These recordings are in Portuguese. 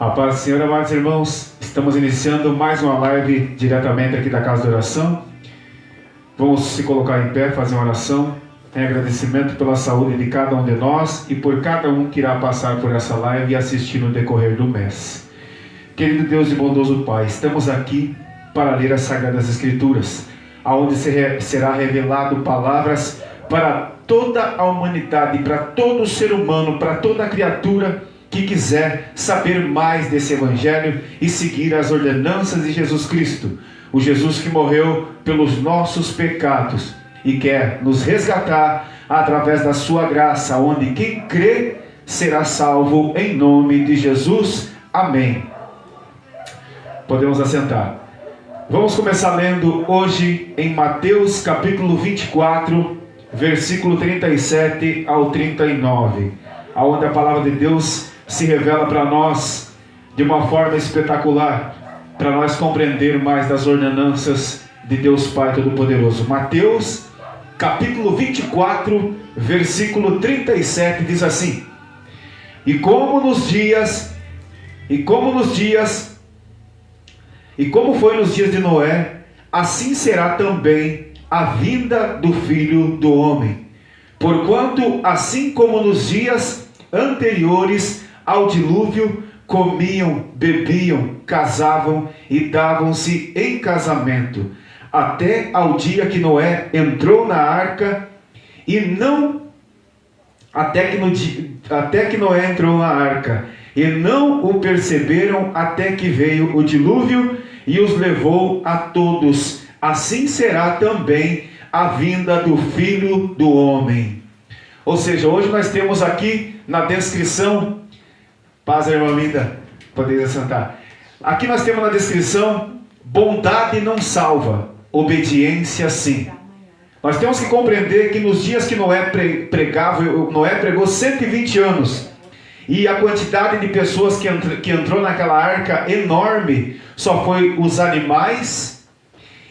A paz do Senhor, amados irmãos, estamos iniciando mais uma live diretamente aqui da Casa de Oração. Vamos se colocar em pé, fazer uma oração em agradecimento pela saúde de cada um de nós e por cada um que irá passar por essa live e assistir no decorrer do mês. Querido Deus e bondoso Pai, estamos aqui para ler as Sagradas Escrituras, onde será revelado palavras para toda a humanidade, para todo ser humano, para toda criatura que quiser saber mais desse Evangelho e seguir as ordenanças de Jesus Cristo, o Jesus que morreu pelos nossos pecados e quer nos resgatar através da sua graça, onde quem crê será salvo em nome de Jesus. Amém. Podemos assentar. Vamos começar lendo hoje em Mateus capítulo 24, versículo 37 ao 39, onde a palavra de Deus se revela para nós de uma forma espetacular, para nós compreender mais das ordenanças de Deus Pai Todo-Poderoso. Mateus, capítulo 24, versículo 37, diz assim: E como foi nos dias de Noé, assim será também a vinda do Filho do Homem. Porquanto, assim como nos dias anteriores ao dilúvio, comiam, bebiam, casavam e davam-se em casamento, até ao dia que Noé entrou na arca, até que Noé entrou na arca, e não o perceberam até que veio o dilúvio e os levou a todos. Assim será também a vinda do Filho do Homem. Ou seja, hoje nós temos aqui na descrição, paz, irmã Linda, poderia sentar. Aqui nós temos na descrição: bondade não salva, obediência sim. Nós temos que compreender que nos dias que Noé pregava, Noé pregou 120 anos, e a quantidade de pessoas que entrou naquela arca enorme, só foi os animais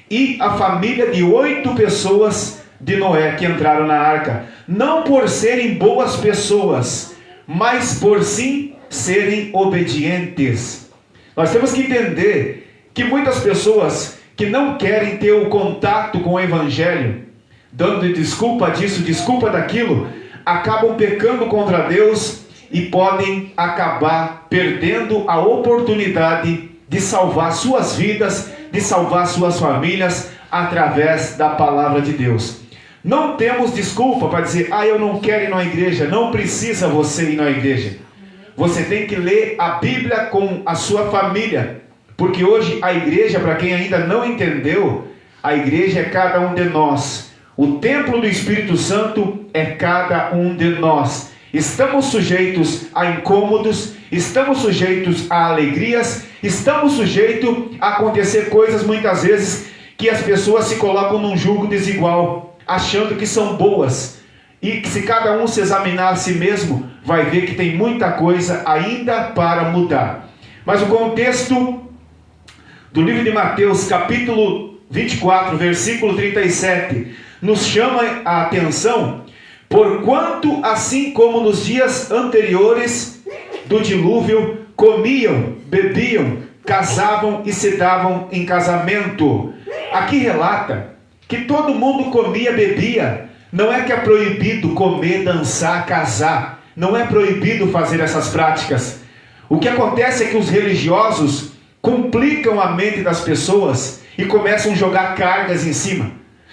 e a família de 8 pessoas de Noé que entraram na arca, não por serem boas pessoas, mas por sim serem obedientes. Nós temos que entender que muitas pessoas que não querem ter o contato com o Evangelho, dando desculpa disso, desculpa daquilo, acabam pecando contra Deus e podem acabar perdendo a oportunidade de salvar suas vidas, de salvar suas famílias através da palavra de Deus. Não temos desculpa para dizer: eu não quero ir na igreja. Não precisa você ir na igreja. Você tem que ler a Bíblia com a sua família, porque hoje a igreja, para quem ainda não entendeu, a igreja é cada um de nós. O templo do Espírito Santo é cada um de nós. Estamos sujeitos a incômodos, estamos sujeitos a alegrias, estamos sujeitos a acontecer coisas muitas vezes que as pessoas se colocam num julgo desigual, achando que são boas, e que se cada um se examinar a si mesmo, vai ver que tem muita coisa ainda para mudar. Mas o contexto do livro de Mateus, capítulo 24, versículo 37, nos chama a atenção: porquanto, assim como nos dias anteriores do dilúvio, comiam, bebiam, casavam e se davam em casamento. Aqui relata que todo mundo comia, bebia. Não é que é proibido comer, dançar, casar. Não é proibido fazer essas práticas. O que acontece é que os religiosos complicam a mente das pessoas e começam a jogar cargas em cima,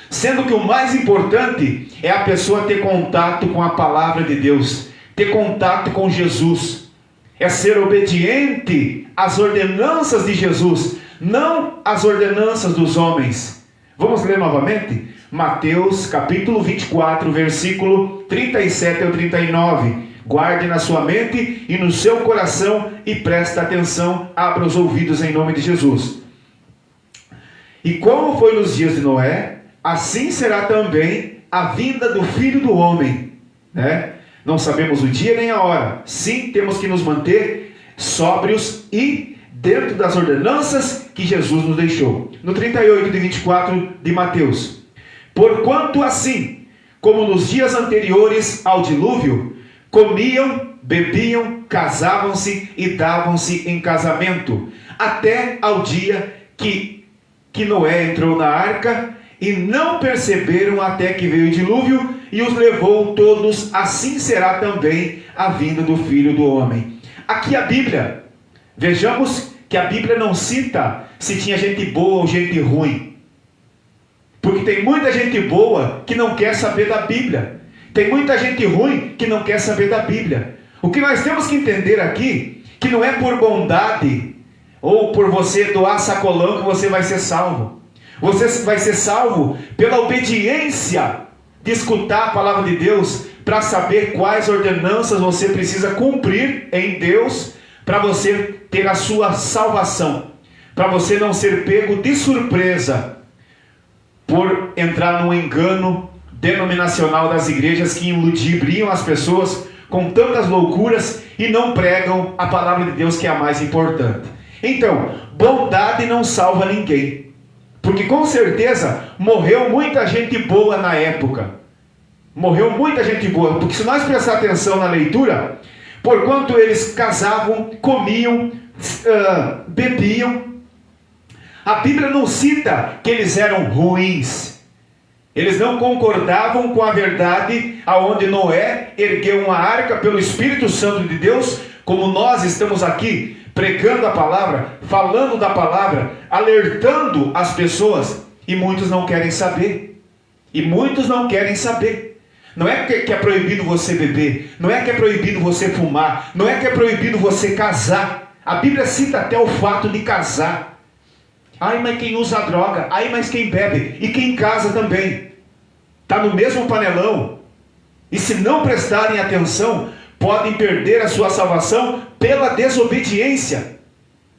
sendo que o mais importante é a pessoa ter contato com a palavra de Deus, ter contato com Jesus, é ser obediente às ordenanças de Jesus, não às ordenanças dos homens. Vamos ler novamente? Mateus capítulo 24, versículo 37 ao 39. Guarde na sua mente e no seu coração e preste atenção, abra os ouvidos em nome de Jesus. E como foi nos dias de Noé, assim será também a vinda do Filho do Homem, né? Não sabemos o dia nem a hora. Sim, temos que nos manter sóbrios e dentro das ordenanças que Jesus nos deixou. No 38 de 24 de Mateus: porquanto assim como nos dias anteriores ao dilúvio, comiam, bebiam, casavam-se e davam-se em casamento, até ao dia que Noé entrou na arca, e não perceberam até que veio o dilúvio e os levou todos. Assim será também a vinda do Filho do Homem. Aqui a Bíblia, vejamos que a Bíblia não cita se tinha gente boa ou gente ruim, porque tem muita gente boa que não quer saber da Bíblia, tem muita gente ruim que não quer saber da Bíblia. O que nós temos que entender aqui, que não é por bondade ou por você doar sacolão que você vai ser salvo. Você vai ser salvo pela obediência de escutar a palavra de Deus, para saber quais ordenanças você precisa cumprir em Deus, para você ter a sua salvação, para você não ser pego de surpresa por entrar no engano denominacional das igrejas que iludibriam as pessoas com tantas loucuras e não pregam a palavra de Deus, que é a mais importante. Então, bondade não salva ninguém, porque com certeza morreu muita gente boa na época. Morreu muita gente boa, porque se nós prestar atenção na leitura, porquanto eles casavam, comiam, bebiam, a Bíblia não cita que eles eram ruins. Eles não concordavam com a verdade aonde Noé ergueu uma arca pelo Espírito Santo de Deus, como nós estamos aqui pregando a palavra, falando da palavra, alertando as pessoas, e muitos não querem saber. E muitos não querem saber. Não é que é proibido você beber, não é que é proibido você fumar, não é que é proibido você casar. A Bíblia cita até o fato de casar. Ai, mas quem usa droga, ai, mas quem bebe, e quem casa também, está no mesmo panelão. E se não prestarem atenção, podem perder a sua salvação pela desobediência,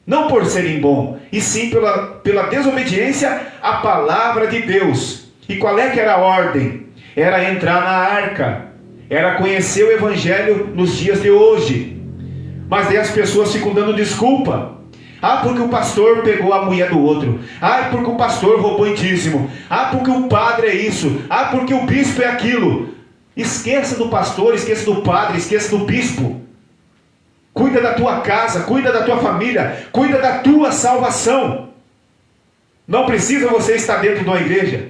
não por serem bons, e sim pela desobediência à palavra de Deus. E qual é que era a ordem? Era entrar na arca, era conhecer o Evangelho nos dias de hoje. Mas daí as pessoas ficam dando desculpa. Ah, porque o pastor pegou a mulher do outro. Ah, porque o pastor roubou dízimo. Ah, porque o padre é isso. Ah, porque o bispo é aquilo. Esqueça do pastor, esqueça do padre, esqueça do bispo. Cuida da tua casa, cuida da tua família, cuida da tua salvação. Não precisa você estar dentro de uma igreja.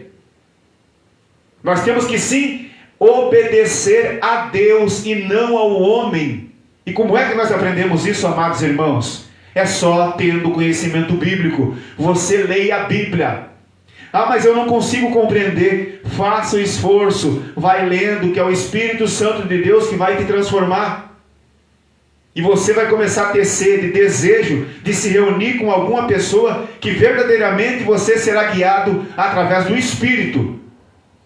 Nós temos que sim obedecer a Deus e não ao homem. E como é que nós aprendemos isso, amados irmãos? É só tendo conhecimento bíblico. Você leia a Bíblia. Ah, mas eu não consigo compreender. Faça o esforço, vai lendo, que é o Espírito Santo de Deus que vai te transformar. E você vai começar a ter sede, desejo de se reunir com alguma pessoa que verdadeiramente você será guiado através do Espírito.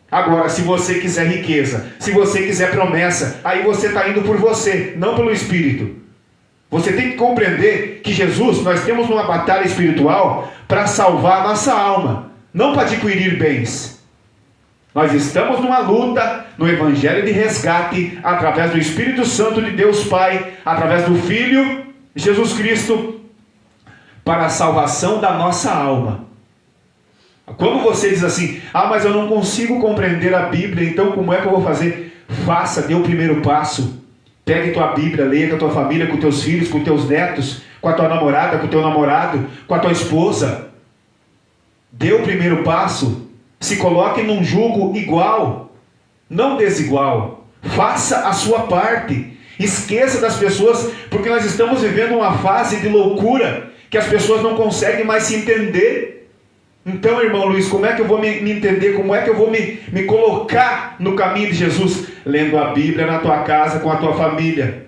Agora, se você quiser riqueza, se você quiser promessa, aí você está indo por você, não pelo Espírito. Você tem que compreender que Jesus, nós temos uma batalha espiritual para salvar a nossa alma, não para adquirir bens. Nós estamos numa luta no Evangelho de resgate, através do Espírito Santo de Deus Pai, através do Filho, Jesus Cristo, para a salvação da nossa alma. Quando você diz assim, ah, mas eu não consigo compreender a Bíblia, então como é que eu vou fazer? Faça, dê o primeiro passo. Pegue tua Bíblia, leia com a tua família, com teus filhos, com teus netos, com a tua namorada, com o teu namorado, com a tua esposa. Dê o primeiro passo. Se coloque num jugo igual, não desigual. Faça a sua parte. Esqueça das pessoas, porque nós estamos vivendo uma fase de loucura, que as pessoas não conseguem mais se entender. Então, irmão Luiz, como é que eu vou me entender? Como é que eu vou me colocar no caminho de Jesus? Lendo a Bíblia na tua casa, com a tua família.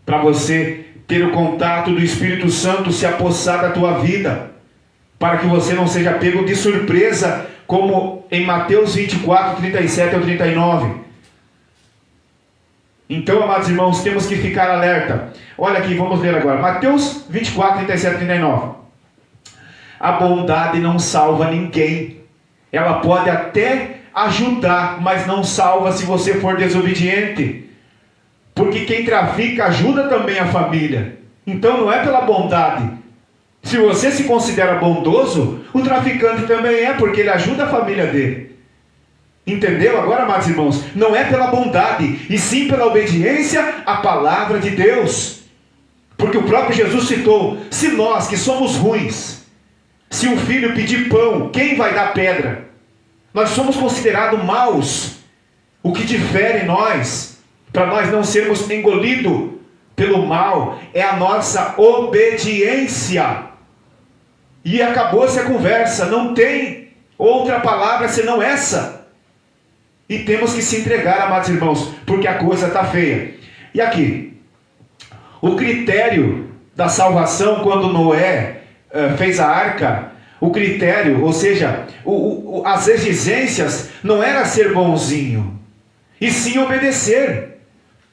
Para você ter o contato do Espírito Santo se apossar da tua vida. Para que você não seja pego de surpresa, como em Mateus 24, 37 ao 39. Então, amados irmãos, temos que ficar alerta. Olha aqui, vamos ler agora. Mateus 24, 37 e 39. A bondade não salva ninguém. Ela pode até ajudar, mas não salva se você for desobediente. Porque quem trafica ajuda também a família. Então não é pela bondade. Se você se considera bondoso, o traficante também é, porque ele ajuda a família dele. Entendeu agora, amados irmãos? Não é pela bondade, e sim pela obediência à palavra de Deus. Porque o próprio Jesus citou: se nós que somos ruins, se um filho pedir pão, quem vai dar pedra? Nós somos considerados maus. O que difere nós, para nós não sermos engolidos pelo mal, é a nossa obediência. E acabou-se a conversa, não tem outra palavra senão essa. E temos que se entregar, amados irmãos, porque a coisa está feia. E aqui, o critério da salvação, quando Noé fez a arca, o critério, ou seja, as exigências, não era ser bonzinho, e sim obedecer.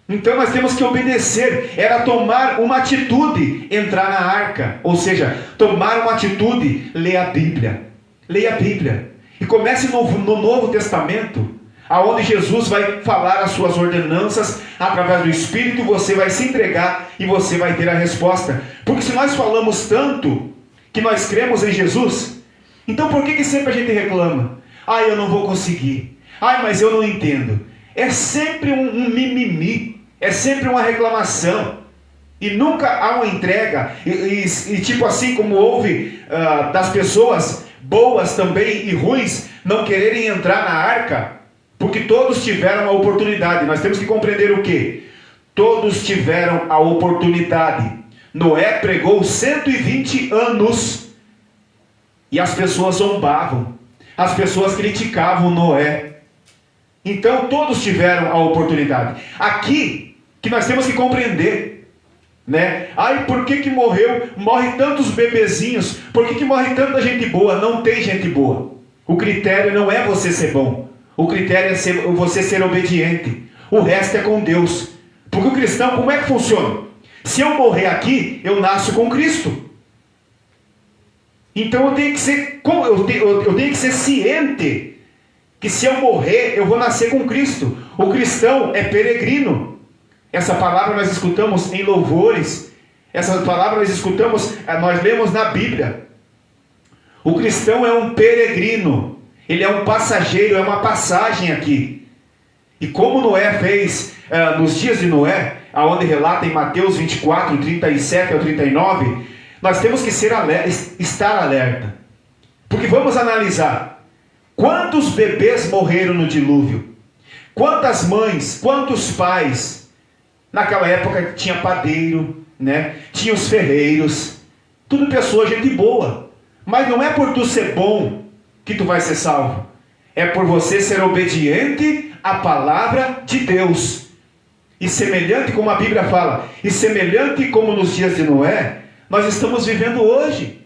Então nós temos que obedecer, era tomar uma atitude, entrar na arca, ou seja, tomar uma atitude, ler a Bíblia. Leia a Bíblia. E comece no Novo Testamento, aonde Jesus vai falar as suas ordenanças, através do Espírito, você vai se entregar e você vai ter a resposta. Porque se nós falamos tanto que nós cremos em Jesus, então por que sempre a gente reclama? Eu não vou conseguir. Mas eu não entendo. É sempre um mimimi, é sempre uma reclamação. E nunca há uma entrega. E tipo assim como houve das pessoas boas também e ruins não quererem entrar na arca, porque todos tiveram a oportunidade. Nós temos que compreender o quê? Todos tiveram a oportunidade. Noé pregou 120 anos e as pessoas zombavam, as pessoas criticavam Noé. Então todos tiveram a oportunidade. Aqui que nós temos que compreender, né? Por que morre tantos bebezinhos? Por que morre tanta gente boa? Não tem gente boa. O critério não é você ser bom. O critério é você ser obediente. O resto é com Deus. Porque o cristão, como é que funciona? Se eu morrer aqui, eu nasço com Cristo. Então eu tenho que ser ciente que se eu morrer, eu vou nascer com Cristo. O cristão é peregrino. Essa palavra nós escutamos em louvores. Essa palavra nós lemos na Bíblia. O cristão é um peregrino. Ele é um passageiro, é uma passagem aqui. E como Noé fez nos dias de Noé, aonde relata em Mateus 24, 37 ao 39, nós temos que estar alerta. Porque vamos analisar. Quantos bebês morreram no dilúvio? Quantas mães, quantos pais? Naquela época tinha padeiro, né? Tinha os ferreiros. Tudo pessoa, gente boa. Mas não é por tu ser bom que tu vai ser salvo. É por você ser obediente à palavra de Deus. E semelhante como a Bíblia fala, e semelhante como nos dias de Noé, nós estamos vivendo hoje.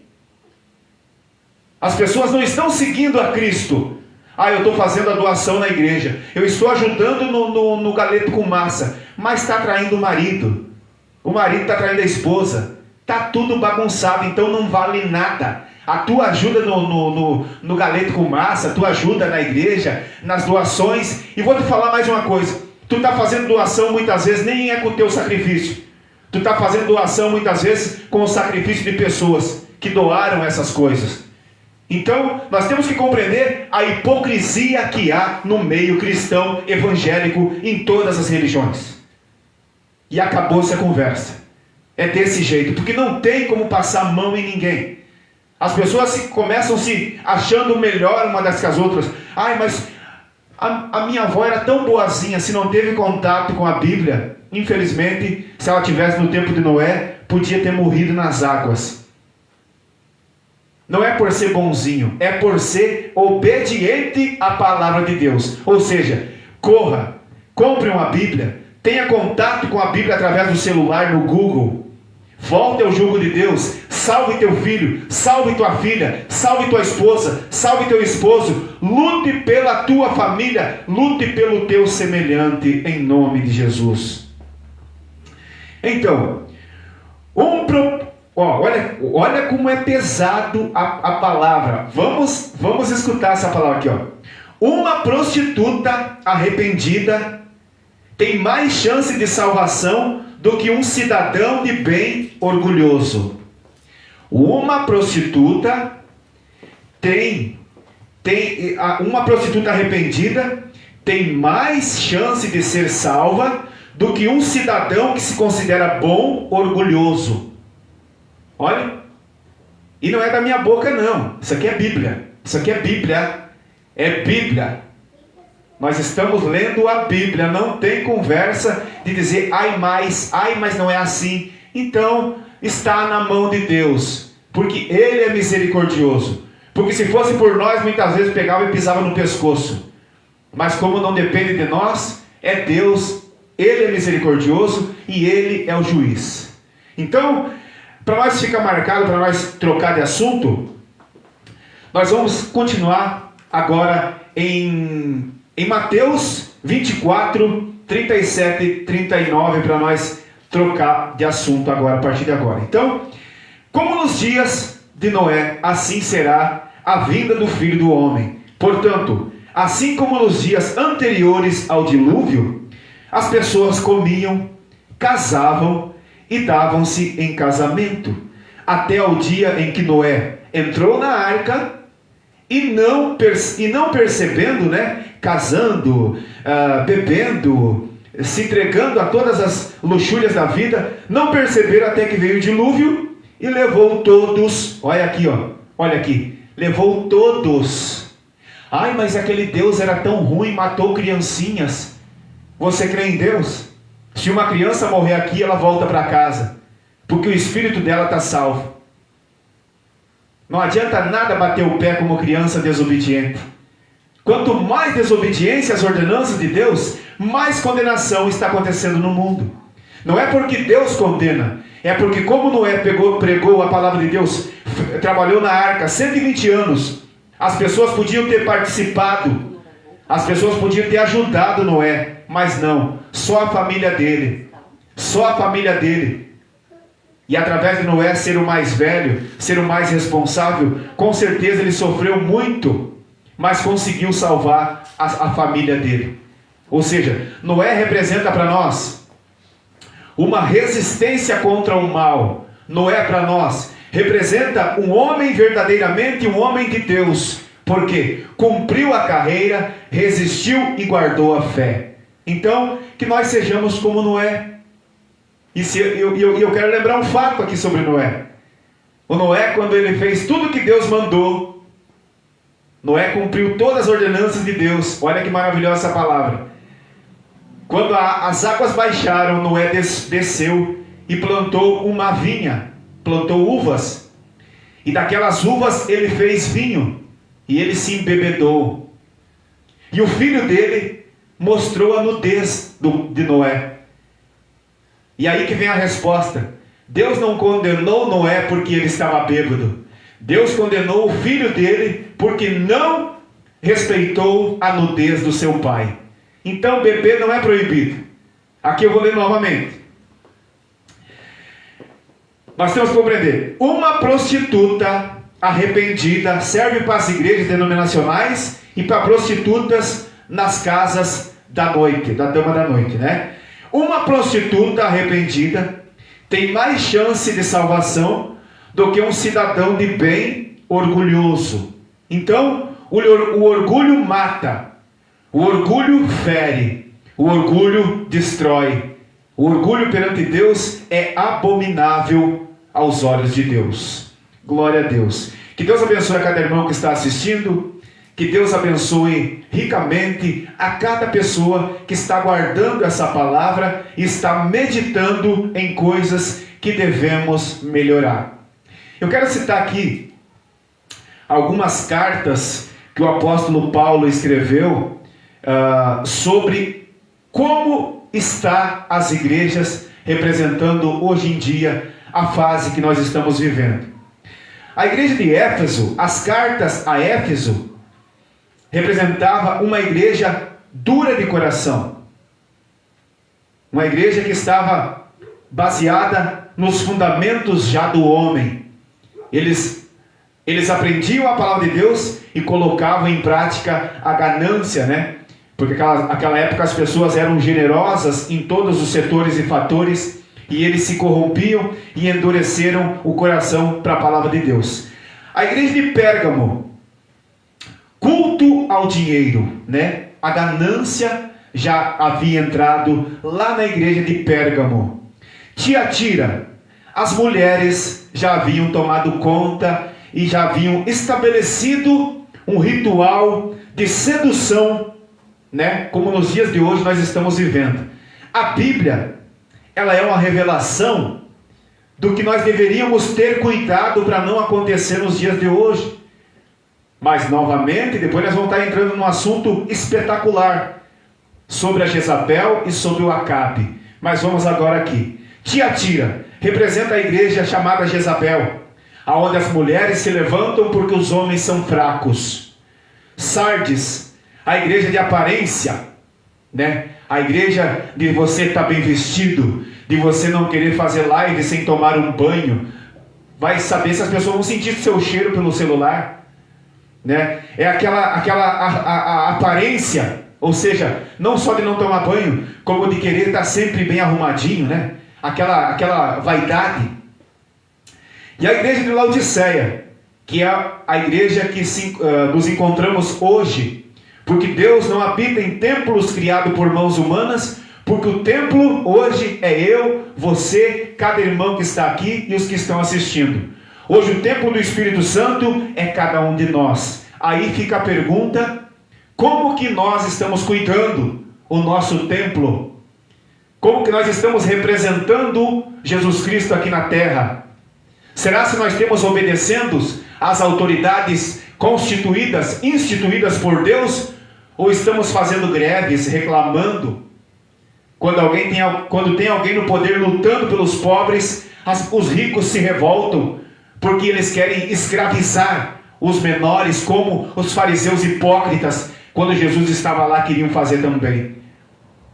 As pessoas não estão seguindo a Cristo. Eu estou fazendo a doação na igreja, eu estou ajudando no galeto com massa, mas está traindo o marido está traindo a esposa, está tudo bagunçado, então não vale nada. A tua ajuda no galeto com massa, a tua ajuda na igreja, nas doações. E vou te falar mais uma coisa, tu está fazendo doação muitas vezes, nem é com o teu sacrifício, tu está fazendo doação muitas vezes com o sacrifício de pessoas que doaram essas coisas. Então, nós temos que compreender a hipocrisia que há no meio cristão evangélico em todas as religiões. E acabou-se a conversa. É desse jeito, porque não tem como passar a mão em ninguém. As pessoas começam se achando melhor uma das que as outras. Mas a minha avó era tão boazinha, se não teve contato com a Bíblia, infelizmente, se ela tivesse no tempo de Noé, podia ter morrido nas águas. Não é por ser bonzinho, é por ser obediente à palavra de Deus. Ou seja, corra, compre uma Bíblia, tenha contato com a Bíblia através do celular, no Google. Volte ao jugo de Deus, salve teu filho, salve tua filha, salve tua esposa, salve teu esposo, lute pela tua família, lute pelo teu semelhante, em nome de Jesus. Então, olha como é pesado a palavra. Vamos escutar essa palavra aqui. Uma prostituta arrependida tem mais chance de salvação do que um cidadão de bem orgulhoso. Uma prostituta tem uma prostituta arrependida tem mais chance de ser salva do que um cidadão que se considera bom, orgulhoso. Olha, e não é da minha boca não, isso aqui é Bíblia, isso aqui é Bíblia, é Bíblia. Nós estamos lendo a Bíblia, não tem conversa de dizer, ai, mas não é assim. Então, está na mão de Deus, porque Ele é misericordioso. Porque se fosse por nós, muitas vezes pegava e pisava no pescoço. Mas como não depende de nós, é Deus, Ele é misericordioso e Ele é o juiz. Então, para nós ficar marcado, para nós trocar de assunto, nós vamos continuar agora em Mateus 24, 37 e 39, para nós trocar de assunto agora, a partir de agora. Então, como nos dias de Noé, assim será a vinda do Filho do Homem. Portanto, assim como nos dias anteriores ao dilúvio, as pessoas comiam, casavam e davam-se em casamento, até ao dia em que Noé entrou na arca e não percebendo, casando, bebendo, se entregando a todas as luxúrias da vida, não perceberam até que veio o dilúvio e levou todos. Olha aqui, levou todos. Ai, mas aquele Deus era tão ruim, matou criancinhas. Você crê em Deus? Se uma criança morrer aqui, ela volta para casa, porque o espírito dela está salvo. Não adianta nada bater o pé como criança desobediente. Quanto mais desobediência às ordenanças de Deus, mais condenação está acontecendo no mundo. Não é porque Deus condena, é porque como Noé pregou a palavra de Deus, trabalhou na arca 120 anos, as pessoas podiam ter participado, as pessoas podiam ter ajudado Noé, mas não, só a família dele. E através de Noé ser o mais velho, ser o mais responsável, com certeza ele sofreu muito, mas conseguiu salvar a família dele. Ou seja, Noé representa para nós uma resistência contra o mal. Noé para nós representa um homem verdadeiramente um homem de Deus, porque cumpriu a carreira, resistiu e guardou a fé. Então, que nós sejamos como Noé. E eu quero lembrar um fato aqui sobre Noé. O Noé, quando ele fez tudo que Deus mandou, Noé cumpriu todas as ordenanças de Deus. Olha que maravilhosa essa palavra. Quando as águas baixaram, Noé desceu e plantou uma vinha, plantou uvas. E daquelas uvas ele fez vinho, e ele se embebedou. E o filho dele mostrou a nudez de Noé. E aí que vem a resposta. Deus não condenou Noé porque ele estava bêbado. Deus condenou o filho dele porque não respeitou a nudez do seu pai. Então beber não é proibido. Aqui eu vou ler novamente. Nós temos que compreender. Uma prostituta arrependida serve para as igrejas denominacionais e para prostitutas nas casas da noite, da dama da noite, Uma prostituta arrependida tem mais chance de salvação do que um cidadão de bem orgulhoso. Então, o orgulho mata, o orgulho fere, o orgulho destrói. O orgulho perante Deus é abominável aos olhos de Deus. Glória a Deus. Que Deus abençoe a cada irmão que está assistindo. Que Deus abençoe ricamente a cada pessoa que está guardando essa palavra e está meditando em coisas que devemos melhorar. Eu quero citar aqui algumas cartas que o apóstolo Paulo escreveu sobre como está as igrejas representando hoje em dia a fase que nós estamos vivendo. A igreja de Éfeso, as cartas a Éfeso, representava uma igreja dura de coração. Uma igreja que estava baseada nos fundamentos já do homem. Eles aprendiam a palavra de Deus e colocavam em prática a ganância, Porque aquela época as pessoas eram generosas em todos os setores e fatores, e eles se corrompiam e endureceram o coração para a palavra de Deus. A igreja de Pérgamo, culto ao dinheiro, né? A ganância já havia entrado lá na igreja de Pérgamo. Tiatira, as mulheres já haviam tomado conta e já haviam estabelecido um ritual de sedução, né? Como nos dias de hoje nós estamos vivendo. A Bíblia, ela é uma revelação do que nós deveríamos ter cuidado para não acontecer nos dias de hoje. Mas novamente, depois nós vamos estar entrando num assunto espetacular sobre a Jezabel e sobre o Acabe. Mas vamos agora aqui. Tiatira representa a igreja chamada Jezabel, aonde as mulheres se levantam porque os homens são fracos. Sardes, a igreja de aparência, né? A igreja de você estar bem vestido, de você não querer fazer live sem tomar um banho. Vai saber se as pessoas vão sentir seu cheiro pelo celular, né? É aquela aparência, ou seja, não só de não tomar banho, como de querer estar sempre bem arrumadinho, né? Aquela vaidade. E a igreja de Laodiceia, que é a igreja que nos encontramos hoje, porque Deus não habita em templos criados por mãos humanas, porque o templo hoje é eu, você, cada irmão que está aqui e os que estão assistindo. Hoje o templo do Espírito Santo é cada um de nós. Aí fica a pergunta: como que nós estamos cuidando o nosso templo? Como que nós estamos representando Jesus Cristo aqui na terra? Será se nós temos obedecendo às autoridades constituídas, instituídas por Deus, ou estamos fazendo greves, reclamando? Quando tem alguém no poder lutando pelos pobres, os ricos se revoltam, porque eles querem escravizar os menores, como os fariseus hipócritas, quando Jesus estava lá, queriam fazer também.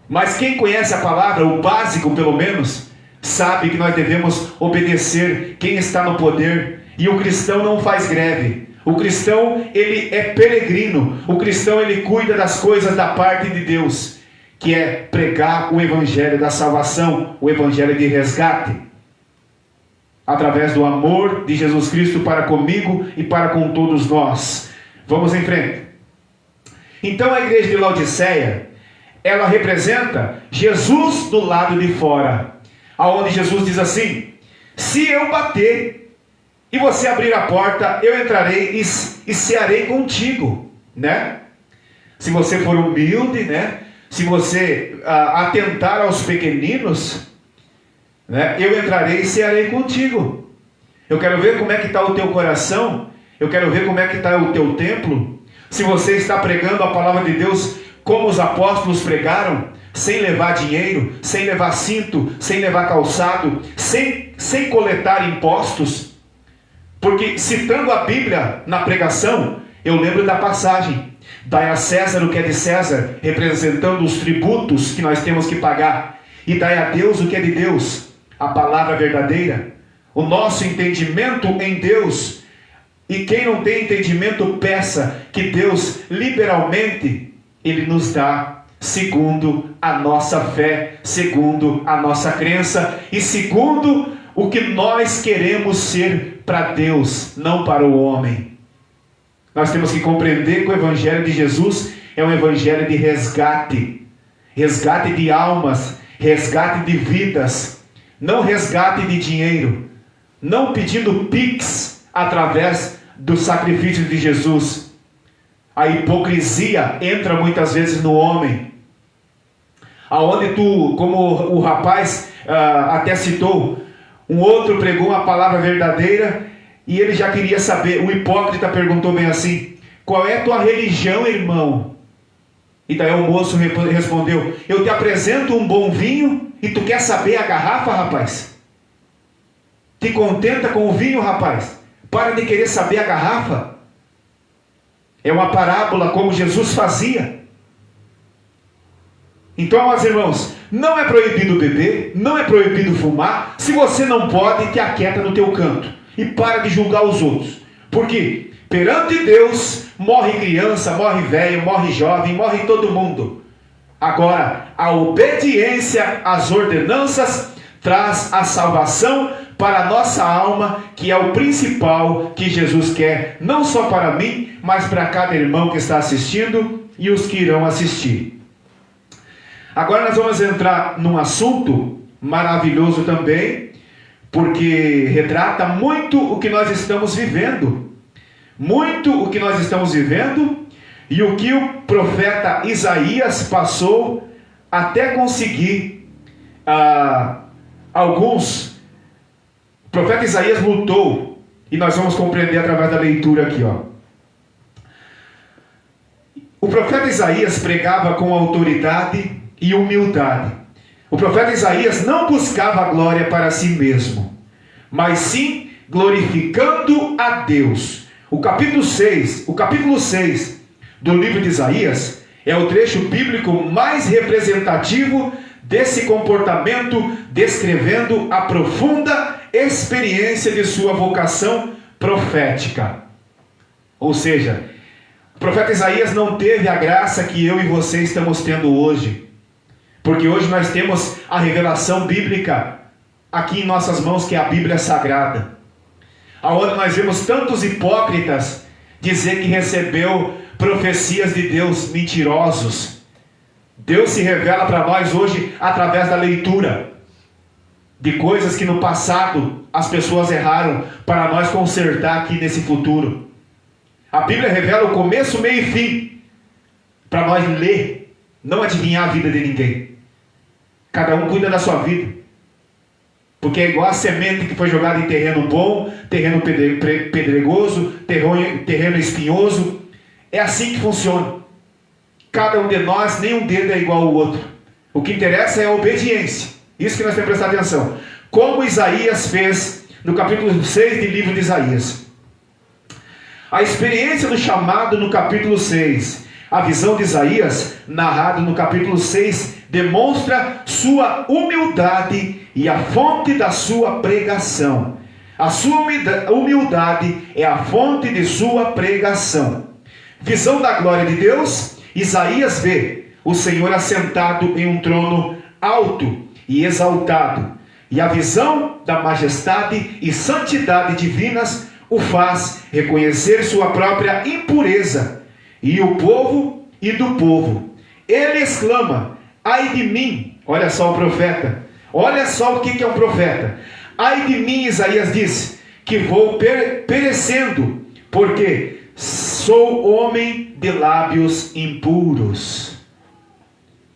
Mas quem conhece a palavra, o básico pelo menos, sabe que nós devemos obedecer quem está no poder. E o cristão não faz greve. O cristão, ele é peregrino. O cristão, ele cuida das coisas da parte de Deus, que é pregar o evangelho da salvação, o evangelho de resgate, através do amor de Jesus Cristo para comigo e para com todos nós. Vamos em frente. Então a igreja de Laodiceia, ela representa Jesus do lado de fora, aonde Jesus diz assim: se eu bater e você abrir a porta, eu entrarei e cearei contigo, né? Se você for humilde, né? Se você atentar aos pequeninos, né? Eu entrarei e cearei contigo. Eu quero ver como é que está o teu coração. Eu quero ver como é que está o teu templo. Se você está pregando a palavra de Deus como os apóstolos pregaram, sem levar dinheiro, sem levar cinto, sem levar calçado, sem coletar impostos. Porque citando a Bíblia na pregação, eu lembro da passagem: dai a César o que é de César, representando os tributos que nós temos que pagar, e dai a Deus o que é de Deus, a palavra verdadeira, o nosso entendimento em Deus. E quem não tem entendimento, peça que Deus liberalmente Ele nos dá, segundo a nossa fé, segundo a nossa crença e segundo o que nós queremos ser para Deus, não para o homem. Nós temos que compreender que o evangelho de Jesus é um evangelho de resgate, resgate de almas, resgate de vidas, não resgate de dinheiro, não pedindo pix através do sacrifício de Jesus. A hipocrisia entra muitas vezes no homem, aonde como o rapaz até citou, um outro pregou uma palavra verdadeira e ele já queria saber. O hipócrita perguntou bem assim: qual é a tua religião, irmão? E daí o moço respondeu: eu te apresento um bom vinho e tu quer saber a garrafa, rapaz? Te contenta com o vinho, rapaz? Para de querer saber a garrafa. É uma parábola como Jesus fazia. Então, meus irmãos, não é proibido beber, não é proibido fumar. Se você não pode, te aquieta no teu canto e para de julgar os outros. Porque perante Deus morre criança, morre velho, morre jovem, morre todo mundo. Agora, a obediência às ordenanças traz a salvação para a nossa alma, que é o principal que Jesus quer, não só para mim, mas para cada irmão que está assistindo e os que irão assistir. Agora nós vamos entrar num assunto maravilhoso também, porque retrata muito o que nós estamos vivendo. Muito o que nós estamos vivendo e o que o profeta Isaías passou até conseguir alguns. O profeta Isaías lutou, e nós vamos compreender através da leitura aqui, ó. O profeta Isaías pregava com autoridade e humildade. O profeta Isaías não buscava a glória para si mesmo, mas sim glorificando a Deus. O capítulo 6 do livro de Isaías é o trecho bíblico mais representativo desse comportamento, descrevendo a profunda experiência de sua vocação profética. Ou seja, o profeta Isaías não teve a graça que eu e você estamos tendo hoje, porque hoje nós temos a revelação bíblica aqui em nossas mãos, que é a Bíblia Sagrada, aonde nós vemos tantos hipócritas dizer que recebeu profecias de Deus, mentirosos. Deus se revela para nós hoje através da leitura de coisas que no passado as pessoas erraram, para nós consertar aqui nesse futuro. A Bíblia revela o começo, meio e fim, para nós ler, não adivinhar a vida de ninguém. Cada um cuida da sua vida, porque é igual a semente que foi jogada em terreno bom, terreno pedregoso, terreno espinhoso. É assim que funciona. Cada um de nós, nenhum dedo é igual ao outro. O que interessa é a obediência. Isso que nós temos que prestar atenção. Como Isaías fez no capítulo 6 do livro de Isaías. A experiência do chamado no capítulo 6, a visão de Isaías, narrado no capítulo 6, demonstra sua humildade e a fonte da sua pregação. A sua humildade é a fonte de sua pregação. Visão da glória de Deus, Isaías vê o Senhor assentado em um trono alto e exaltado. E a visão da majestade e santidade divinas o faz reconhecer sua própria impureza e o povo e do povo. Ele exclama: ai de mim! Olha só o profeta. Olha só o que é um profeta. Ai de mim, Isaías disse, que vou perecendo, porque sou homem de lábios impuros.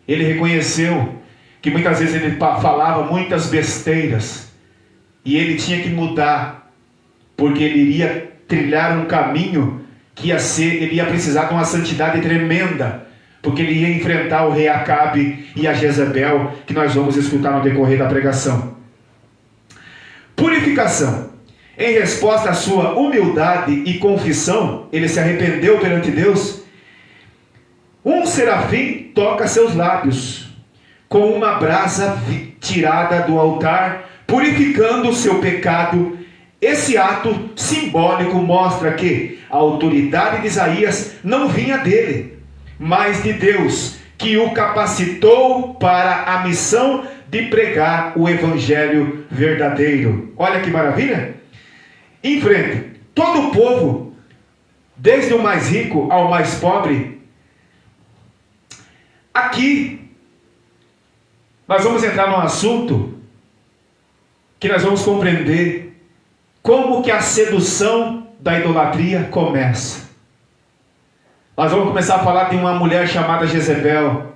Ele reconheceu que muitas vezes ele falava muitas besteiras, e ele tinha que mudar, porque ele iria trilhar um caminho que ele ia precisar de uma santidade tremenda, porque ele ia enfrentar o rei Acabe e a Jezebel, que nós vamos escutar no decorrer da pregação. Purificação. Em resposta à sua humildade e confissão, ele se arrependeu perante Deus. Um serafim toca seus lábios com uma brasa tirada do altar, purificando o seu pecado. Esse ato simbólico mostra que a autoridade de Isaías não vinha dele, mas de Deus, que o capacitou para a missão de pregar o evangelho verdadeiro. Olha que maravilha! Em frente, todo o povo, desde o mais rico ao mais pobre. Aqui nós vamos entrar num assunto que nós vamos compreender como que a sedução da idolatria começa. Nós vamos começar a falar de uma mulher chamada Jezebel.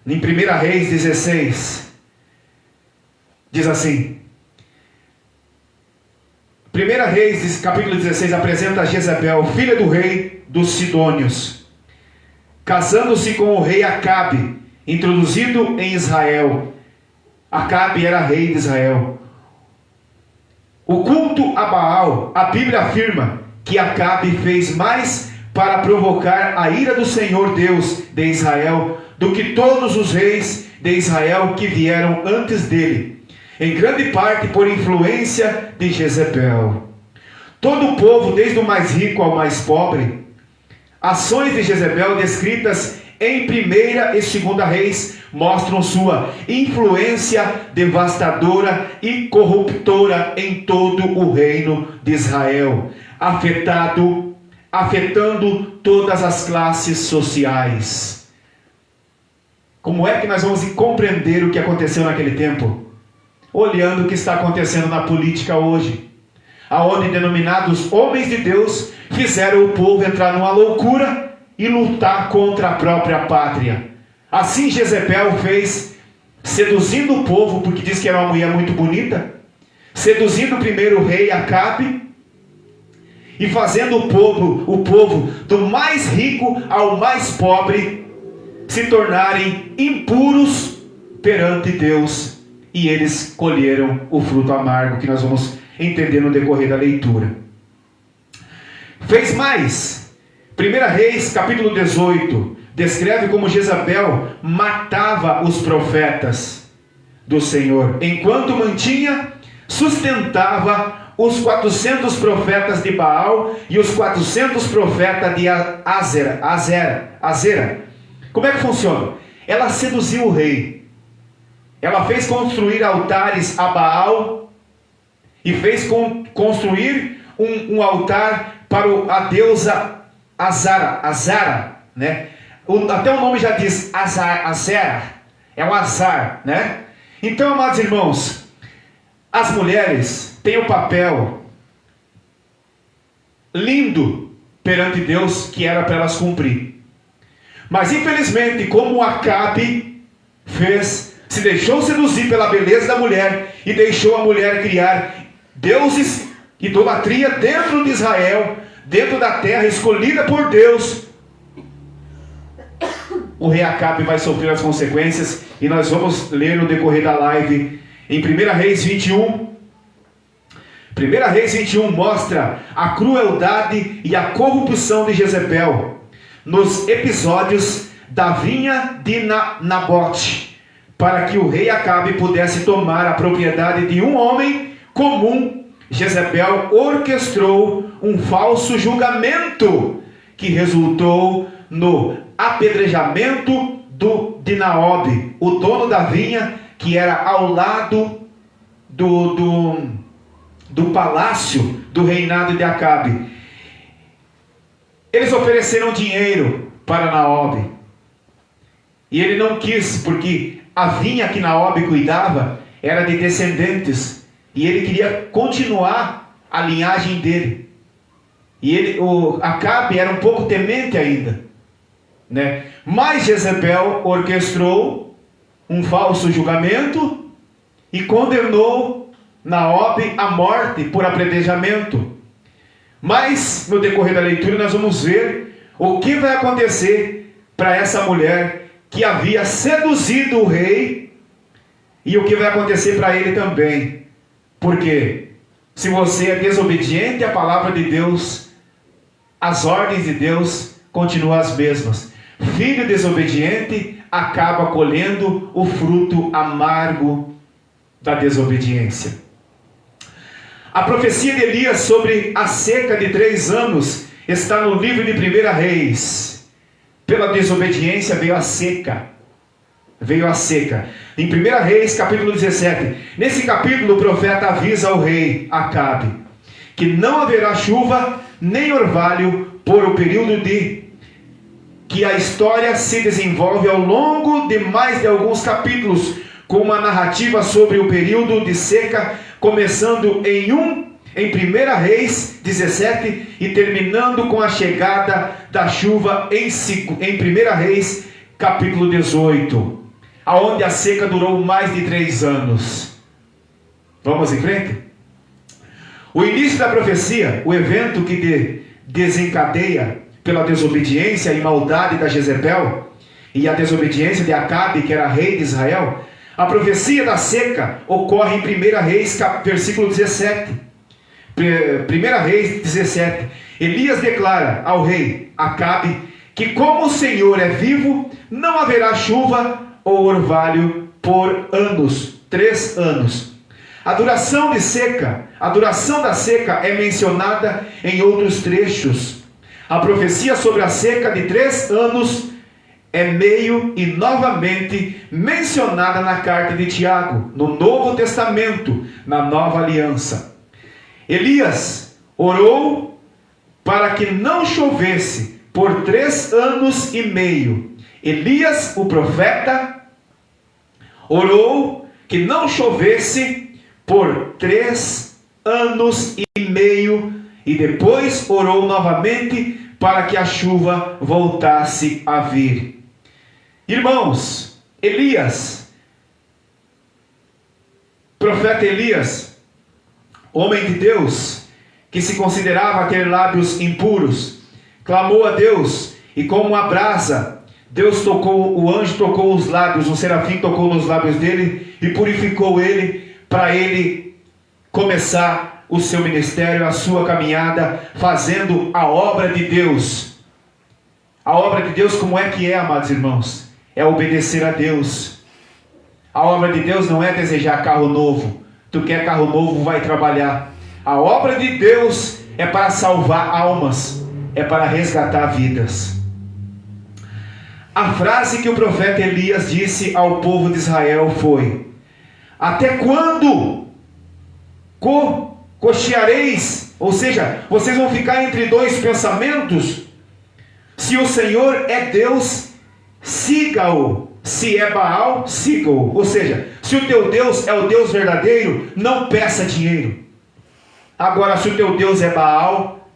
Em 1 Reis 16, diz assim: 1 Reis, capítulo 16, apresenta a Jezebel, filha do rei dos Sidônios, casando-se com o rei Acabe, introduzido em Israel. Acabe era rei de Israel. O culto a Baal, a Bíblia afirma que Acabe fez mais para provocar a ira do Senhor Deus de Israel do que todos os reis de Israel que vieram antes dele, em grande parte por influência de Jezebel. Todo o povo, desde o mais rico ao mais pobre. Ações de Jezebel descritas em 1ª e 2ª Reis mostram sua influência devastadora e corruptora em todo o reino de Israel, afetando todas as classes sociais. Como é que nós vamos compreender o que aconteceu naquele tempo? Olhando o que está acontecendo na política hoje, aonde denominados homens de Deus fizeram o povo entrar numa loucura e lutar contra a própria pátria. Assim Jezebel fez, seduzindo o povo, porque diz que era uma mulher muito bonita, seduzindo primeiro o rei Acabe, e fazendo o povo do mais rico ao mais pobre se tornarem impuros perante Deus, e eles colheram o fruto amargo, que nós vamos entender no decorrer da leitura. Fez mais. 1 Reis, capítulo 18, descreve como Jezabel matava os profetas do Senhor, enquanto sustentava os 400 profetas de Baal e os 400 profetas de Azera. Como é que funciona? Ela seduziu o rei. Ela fez construir altares a Baal e fez construir um altar para a deusa Azara, né? Até o nome já diz Azera, é o azar, né? Então, amados irmãos, as mulheres têm um papel lindo perante Deus que era para elas cumprir. Mas infelizmente, como Acabe fez, se deixou seduzir pela beleza da mulher e deixou a mulher criar deuses, idolatria dentro de Israel, dentro da terra escolhida por Deus, o rei Acabe vai sofrer as consequências, e nós vamos ler no decorrer da live em 1 Reis 21. 1 Reis 21 mostra a crueldade e a corrupção de Jezebel nos episódios da vinha de Nabote, para que o rei Acabe pudesse tomar a propriedade de um homem comum. Jezebel orquestrou um falso julgamento que resultou no apedrejamento de Naobe, o dono da vinha, que era ao lado do palácio do reinado de Acabe. Eles ofereceram dinheiro para Naobe, e ele não quis, porque a vinha que Naobe cuidava era de descendentes, e ele queria continuar a linhagem dele. E o Acabe era um pouco temente ainda, né? Mas Jezebel orquestrou um falso julgamento e condenou Naobe à morte por apedrejamento. Mas no decorrer da leitura nós vamos ver o que vai acontecer para essa mulher que havia seduzido o rei, e o que vai acontecer para ele também. Porque se você é desobediente à palavra de Deus, as ordens de Deus continuam as mesmas. Filho desobediente acaba colhendo o fruto amargo da desobediência. A profecia de Elias sobre a seca de 3 anos está no livro de 1 Reis. Pela desobediência veio a seca. Veio a seca. Em 1 Reis, capítulo 17. Nesse capítulo, o profeta avisa ao rei Acabe que não haverá chuva nem orvalho por o período que a história se desenvolve ao longo de mais de alguns capítulos, com uma narrativa sobre o período de seca, começando em 1 Reis 17 e terminando com a chegada da chuva em 1 Reis capítulo 18, aonde a seca durou mais de 3 anos. Vamos em frente? O início da profecia, o evento que desencadeia pela desobediência e maldade da Jezebel e a desobediência de Acabe, que era rei de Israel. A profecia da seca ocorre em 1 Reis, versículo 17. 1 Reis 17. Elias declara ao rei Acabe que, como o Senhor é vivo, não haverá chuva ou orvalho por anos, 3 anos. A duração da seca é mencionada em outros trechos. A profecia sobre a seca de 3 anos é meio e novamente mencionada na carta de Tiago, no Novo Testamento, na Nova Aliança. Elias orou para que não chovesse por 3 anos e meio. Elias, o profeta, orou que não chovesse por 3 anos e meio e depois orou novamente para que a chuva voltasse a vir. Irmãos, Elias, profeta Elias, homem de Deus, que se considerava ter lábios impuros, clamou a Deus, e como uma brasa, Deus tocou, o anjo tocou os lábios, o serafim tocou nos lábios dele e purificou ele, para ele começar o seu ministério, a sua caminhada, fazendo a obra de Deus. A obra de Deus, como é que é, amados irmãos? É obedecer a Deus. A obra de Deus não é desejar carro novo. Tu quer carro novo, vai trabalhar. A obra de Deus é para salvar almas, é para resgatar vidas. A frase que o profeta Elias disse ao povo de Israel foi: até quando cocheareis? Ou seja, vocês vão ficar entre 2 pensamentos? Se o Senhor é Deus, siga-o. Se é Baal, siga-o. Ou seja, se o teu Deus é o Deus verdadeiro, não peça dinheiro. Agora, se o teu Deus é Baal,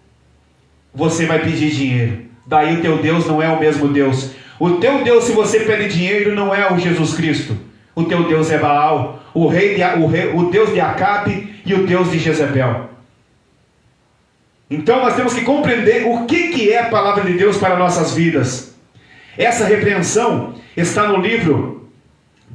você vai pedir dinheiro. Daí o teu Deus não é o mesmo Deus. O teu Deus, se você pede dinheiro, não é o Jesus Cristo. O teu Deus é Baal, o Deus de Acabe e o Deus de Jezebel. Então nós temos que compreender o que é a palavra de Deus para nossas vidas. Essa repreensão está no livro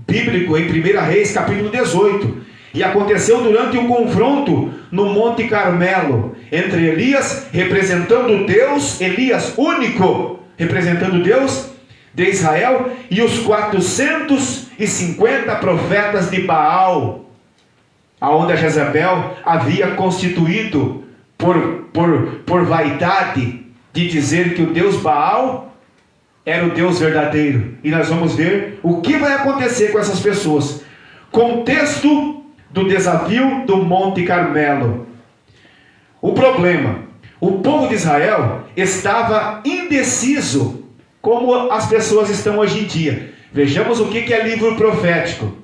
bíblico em 1 Reis, capítulo 18. E aconteceu durante um confronto no Monte Carmelo, entre Elias, representando Deus, Elias único, representando Deus de Israel, e os 450 profetas de Baal, aonde a Jezabel havia constituído por vaidade de dizer que o Deus Baal era o Deus verdadeiro. E nós vamos ver o que vai acontecer com essas pessoas. Contexto do desafio do Monte Carmelo. O problema: o povo de Israel estava indeciso, como as pessoas estão hoje em dia. Vejamos o que é livro profético.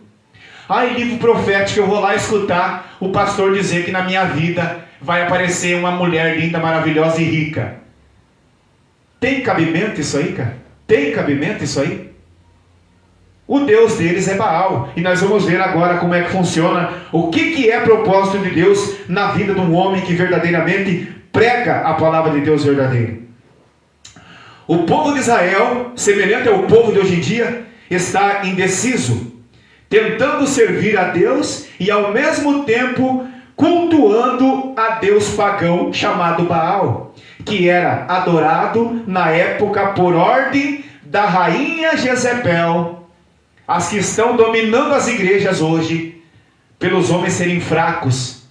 Em livro profético eu vou lá escutar o pastor dizer que na minha vida vai aparecer uma mulher linda, maravilhosa e rica. Tem cabimento isso aí, cara? Tem cabimento isso aí? O Deus deles é Baal. E nós vamos ver agora como é que funciona, o que é propósito de Deus na vida de um homem que verdadeiramente prega a palavra de Deus verdadeira. O povo de Israel, semelhante ao povo de hoje em dia, está indeciso, tentando servir a Deus e ao mesmo tempo cultuando a Deus pagão chamado Baal, que era adorado na época por ordem da rainha Jezebel. As que estão dominando as igrejas hoje, pelos homens serem fracos,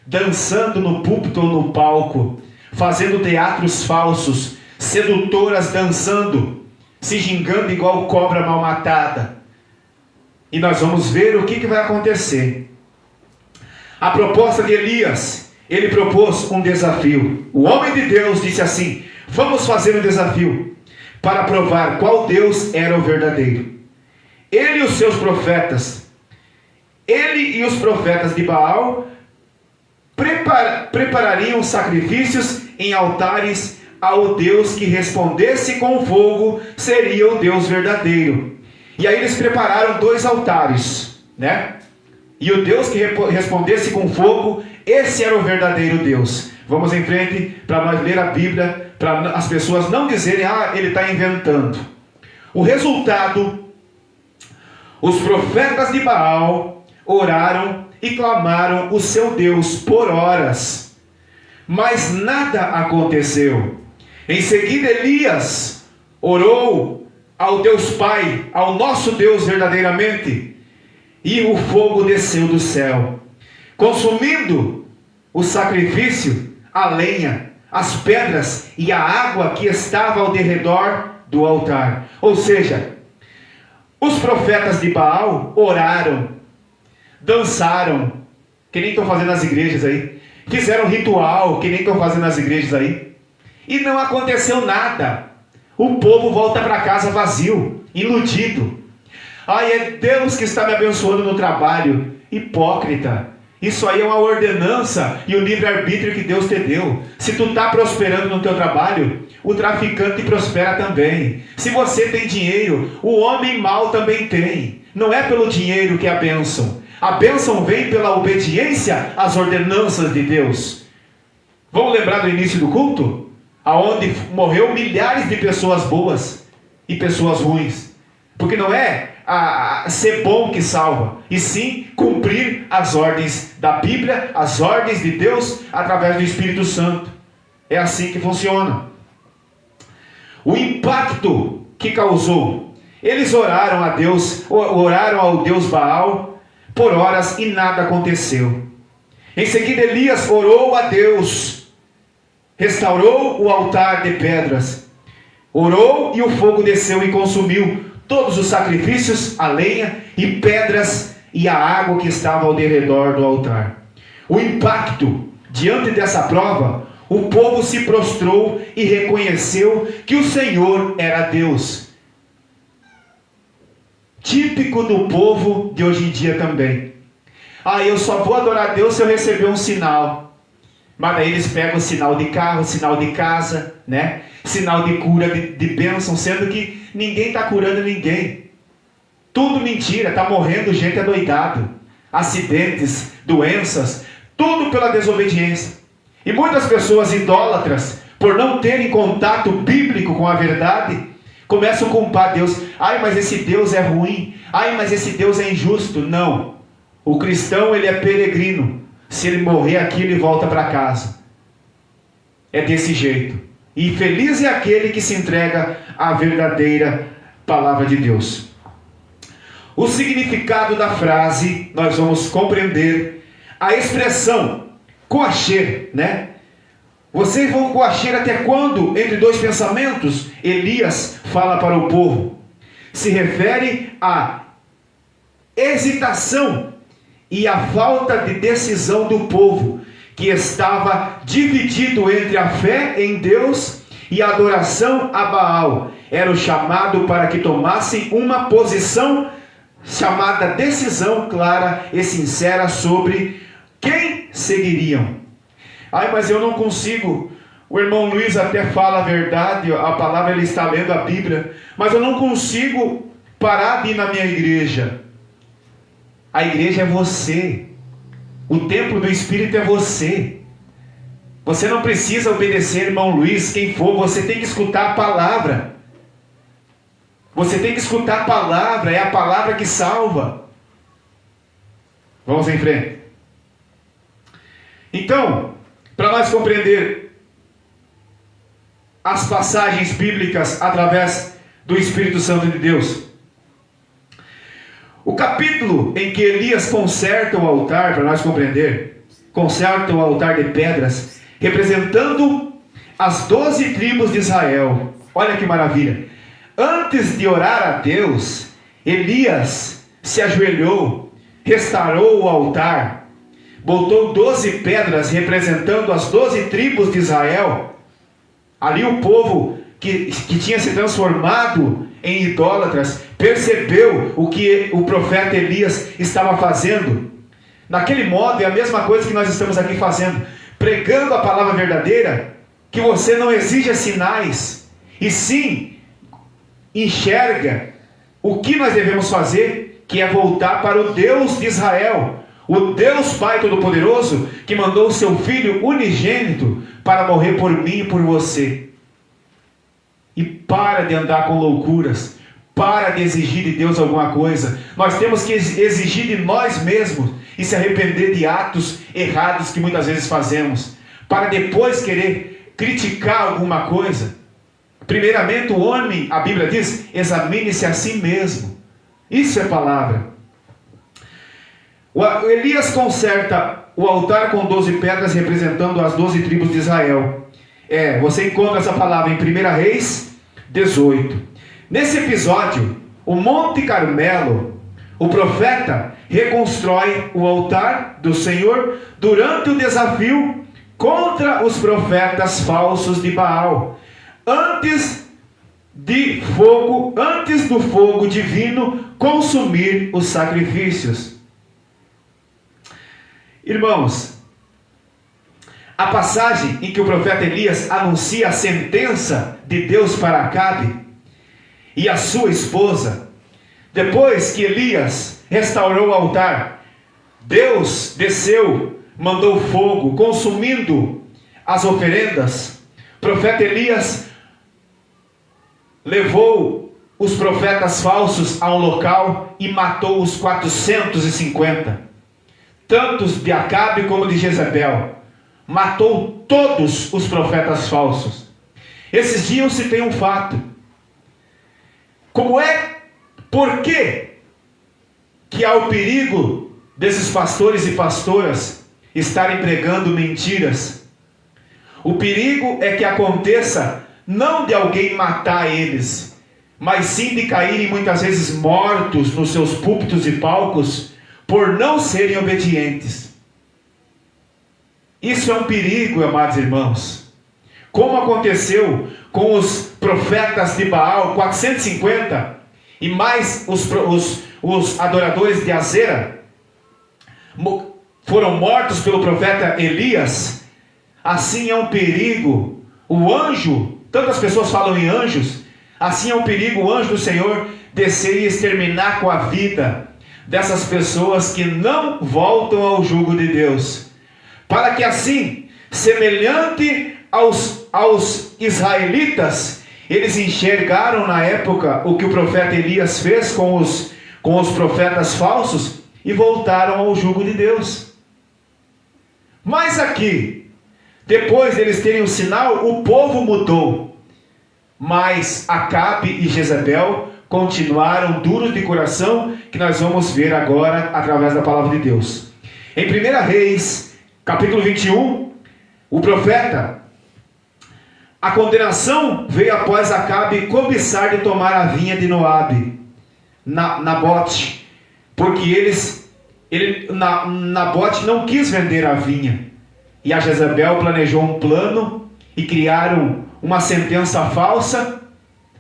dançando no púlpito ou no palco, fazendo teatros falsos, sedutoras dançando, se gingando igual cobra mal matada. E nós vamos ver o que vai acontecer. A proposta de Elias, ele propôs um desafio. O homem de Deus disse assim: vamos fazer um desafio para provar qual Deus era o verdadeiro. Ele e os seus profetas, ele e os profetas de Baal preparariam sacrifícios em altares ao Deus que respondesse com fogo, seria o Deus verdadeiro. E aí eles prepararam 2 altares, né? E o Deus que respondesse com fogo, esse era o verdadeiro Deus. Vamos em frente para nós ler a Bíblia, para as pessoas não dizerem: ele está inventando. O resultado: os profetas de Baal oraram e clamaram o seu Deus por horas, mas nada aconteceu. Em seguida Elias orou ao Deus Pai, ao nosso Deus verdadeiramente, e o fogo desceu do céu, consumindo o sacrifício, a lenha, as pedras e a água que estava ao derredor do altar. Ou seja, os profetas de Baal oraram, dançaram, que nem estão fazendo nas igrejas aí, fizeram ritual, que nem estão fazendo nas igrejas aí, e não aconteceu nada. O povo volta para casa vazio, iludido. Ai, é Deus que está me abençoando no trabalho. Hipócrita. Isso aí é uma ordenança e o livre-arbítrio que Deus te deu. Se tu está prosperando no teu trabalho, o traficante prospera também. Se você tem dinheiro, o homem mau também tem. Não é pelo dinheiro que é a bênção. A bênção vem pela obediência às ordenanças de Deus. Vamos lembrar do início do culto? Aonde morreu milhares de pessoas boas e pessoas ruins. Porque não é ser bom que salva, e sim cumprir as ordens da Bíblia, as ordens de Deus, através do Espírito Santo. É assim que funciona. O impacto que causou. Eles oraram a Deus, oraram ao Deus Baal por horas e nada aconteceu. Em seguida Elias orou a Deus, restaurou o altar de pedras, orou e o fogo desceu e consumiu todos os sacrifícios, a lenha e pedras e a água que estava ao redor do altar. O impacto, diante dessa prova, o povo se prostrou e reconheceu que o Senhor era Deus. Típico do povo de hoje em dia também. Eu só vou adorar a Deus se eu receber um sinal. Mas daí eles pegam o sinal de carro, sinal de casa, né? Sinal de cura, de bênção, sendo que ninguém está curando ninguém. Tudo mentira, está morrendo gente adoidado. Acidentes, doenças, tudo pela desobediência. E muitas pessoas idólatras, por não terem contato bíblico com a verdade, começam a culpar Deus. Mas esse Deus é ruim. Mas esse Deus é injusto. Não. O cristão, ele é peregrino. Se ele morrer aqui, ele volta para casa. É desse jeito. E feliz é aquele que se entrega à verdadeira palavra de Deus. O significado da frase, nós vamos compreender a expressão coacher, né? Vocês vão coacher até quando? Entre dois pensamentos, Elias fala para o povo. Se refere à hesitação e à falta de decisão do povo, que estava dividido entre a fé em Deus e a adoração a Baal. Era o chamado para que tomassem uma posição chamada decisão clara e sincera sobre quem seguiriam. Mas eu não consigo. O irmão Luiz até fala a verdade, a palavra, ele está lendo a Bíblia, mas eu não consigo parar de ir na minha igreja. A igreja é você. O templo do Espírito é você. Você não precisa obedecer, irmão Luiz, quem for. Você tem que escutar a palavra. Você tem que escutar a palavra. É a palavra que salva. Vamos em frente. Então, para nós compreender as passagens bíblicas através do Espírito Santo de Deus, o capítulo em que Elias conserta o altar, para nós compreender, conserta o altar de pedras, representando as 12 tribos de Israel. Olha que maravilha. Antes de orar a Deus, Elias se ajoelhou, restaurou o altar, botou 12 pedras representando as 12 tribos de Israel. Ali o povo que tinha se transformado em idólatras percebeu o que o profeta Elias estava fazendo. Naquele modo é a mesma coisa que nós estamos aqui fazendo, pregando a palavra verdadeira, que você não exige sinais, e sim enxerga o que nós devemos fazer, que é voltar para o Deus de Israel, o Deus Pai Todo-Poderoso, que mandou o seu Filho unigênito para morrer por mim e por você. E para de andar com loucuras, para de exigir de Deus alguma coisa. Nós temos que exigir de nós mesmos e se arrepender de atos errados que muitas vezes fazemos, para depois querer criticar alguma coisa. Primeiramente o homem, a Bíblia diz, examine-se a si mesmo. Isso é palavra. Elias conserta o altar com 12 pedras representando as 12 tribos de Israel. Você encontra essa palavra em 1 Reis 18. Nesse episódio, o Monte Carmelo, o profeta reconstrói o altar do Senhor durante o desafio contra os profetas falsos de Baal, antes do fogo divino consumir os sacrifícios. Irmãos, a passagem em que o profeta Elias anuncia a sentença de Deus para Acabe e a sua esposa, depois que Elias restaurou o altar, Deus desceu, mandou fogo, consumindo as oferendas. O profeta Elias levou os profetas falsos a um local e matou os 450, tantos de Acabe como de Jezabel. Matou todos os profetas falsos. Esses dias se tem um fato. Por que há o perigo desses pastores e pastoras estarem pregando mentiras? O perigo é que aconteça não de alguém matar eles, mas sim de caírem muitas vezes mortos nos seus púlpitos e palcos por não serem obedientes. Isso é um perigo, amados irmãos. Como aconteceu com os profetas de Baal, 450, e mais os adoradores de Azera, foram mortos pelo profeta Elias. Assim é um perigo. O anjo, tantas pessoas falam em anjos, assim é um perigo o anjo do Senhor descer e exterminar com a vida dessas pessoas que não voltam ao jugo de Deus. Para que assim, semelhante aos israelitas, eles enxergaram na época o que o profeta Elias fez com os profetas falsos e voltaram ao jugo de Deus. Mas aqui, depois deles terem o sinal, o povo mudou. Mas Acabe e Jezabel continuaram duros de coração, que nós vamos ver agora através da palavra de Deus. Em 1 Reis, capítulo 21, o profeta, a condenação veio após Acabe cobiçar de tomar a vinha de Noabe, Nabote, porque Nabote não quis vender a vinha, e a Jezabel planejou um plano e criaram uma sentença falsa,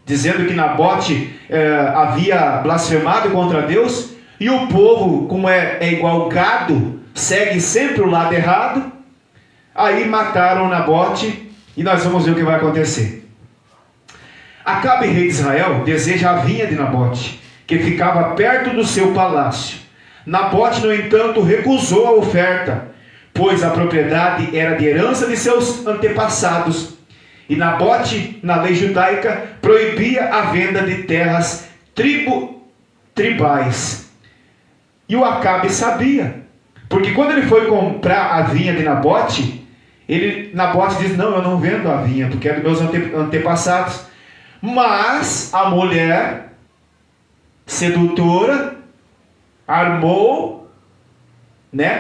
dizendo que Nabote havia blasfemado contra Deus, e o povo, como é igual gado, segue sempre o lado errado. Aí mataram Nabote, e nós vamos ver o que vai acontecer. Acabe, rei de Israel, deseja a vinha de Nabote, que ficava perto do seu palácio. Nabote, no entanto, recusou a oferta, pois a propriedade era de herança de seus antepassados. E Nabote, na lei judaica, proibia a venda de terras tribais. E o Acabe sabia, porque quando ele foi comprar a vinha de Nabote, Nabote diz: não, eu não vendo a vinha, porque é dos meus antepassados. Mas a mulher sedutora armou,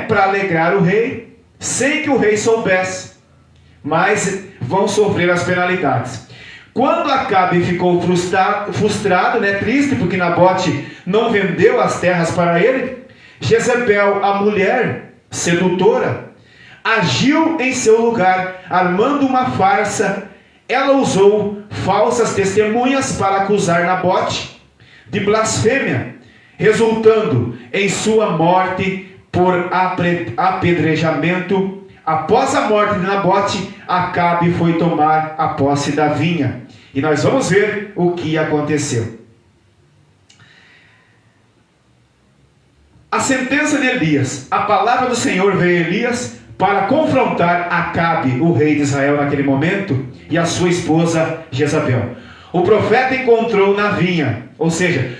para alegrar o rei, sem que o rei soubesse. Mas vão sofrer as penalidades. Quando Acabe ficou frustrado, triste, porque Nabote não vendeu as terras para ele, Jezabel, a mulher sedutora, agiu em seu lugar, armando uma farsa. Ela usou falsas testemunhas para acusar Nabote de blasfêmia, resultando em sua morte por apedrejamento. Após a morte de Nabote, Acabe foi tomar a posse da vinha. E nós vamos ver o que aconteceu. A sentença de Elias. A palavra do Senhor veio a Elias para confrontar Acabe, o rei de Israel naquele momento, e a sua esposa Jezabel. O profeta encontrou na vinha, ou seja,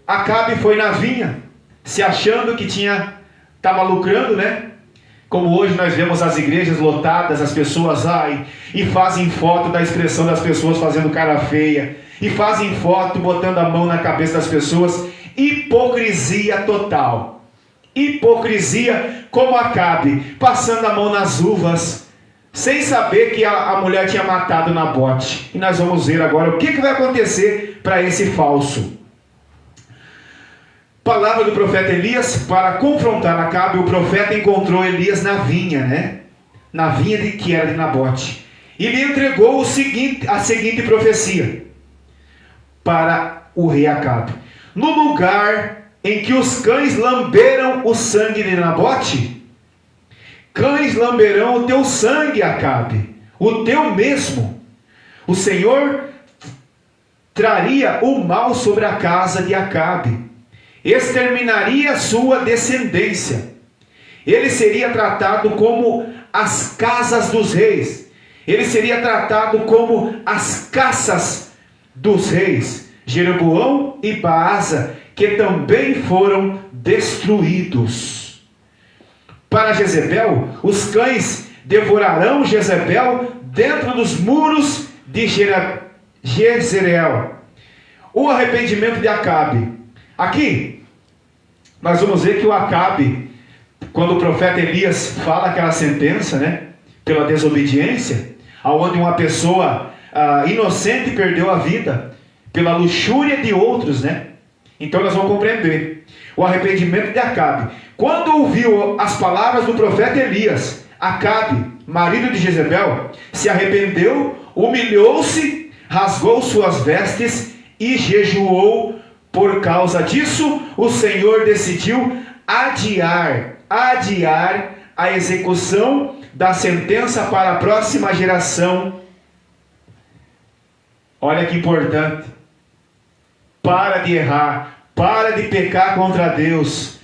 Acabe foi na vinha, se achando que estava lucrando, Como hoje nós vemos as igrejas lotadas, as pessoas e fazem foto da expressão das pessoas fazendo cara feia, e fazem foto botando a mão na cabeça das pessoas. Hipocrisia total. Hipocrisia como Acabe, passando a mão nas uvas, sem saber que a mulher tinha matado Nabote. E nós vamos ver agora o que vai acontecer para esse falso. Palavra do profeta Elias, para confrontar Acabe, o profeta encontrou Elias na vinha, né? Na vinha que era de Nabote. E lhe entregou a seguinte profecia para o rei Acabe: no lugar em que os cães lamberam o sangue de Nabote, cães lamberão o teu sangue, Acabe, o teu mesmo. O Senhor traria o mal sobre a casa de Acabe, exterminaria a sua descendência. Ele seria tratado como as casas dos reis. Ele seria tratado como as caças dos reis, Jeroboão e Baasa, que também foram destruídos. Para Jezebel, os cães devorarão Jezebel dentro dos muros de Jezreel. O arrependimento de Acabe. Aqui, nós vamos ver que o Acabe, quando o profeta Elias fala aquela sentença, né, pela desobediência, onde uma pessoa inocente perdeu a vida, pela luxúria de outros, né? Então nós vamos compreender o arrependimento de Acabe. Quando ouviu as palavras do profeta Elias, Acabe, marido de Jezebel, se arrependeu, humilhou-se, rasgou suas vestes e jejuou. Por causa disso, o Senhor decidiu adiar a execução da sentença para a próxima geração. Olha que importante. Para de errar, para de pecar contra Deus,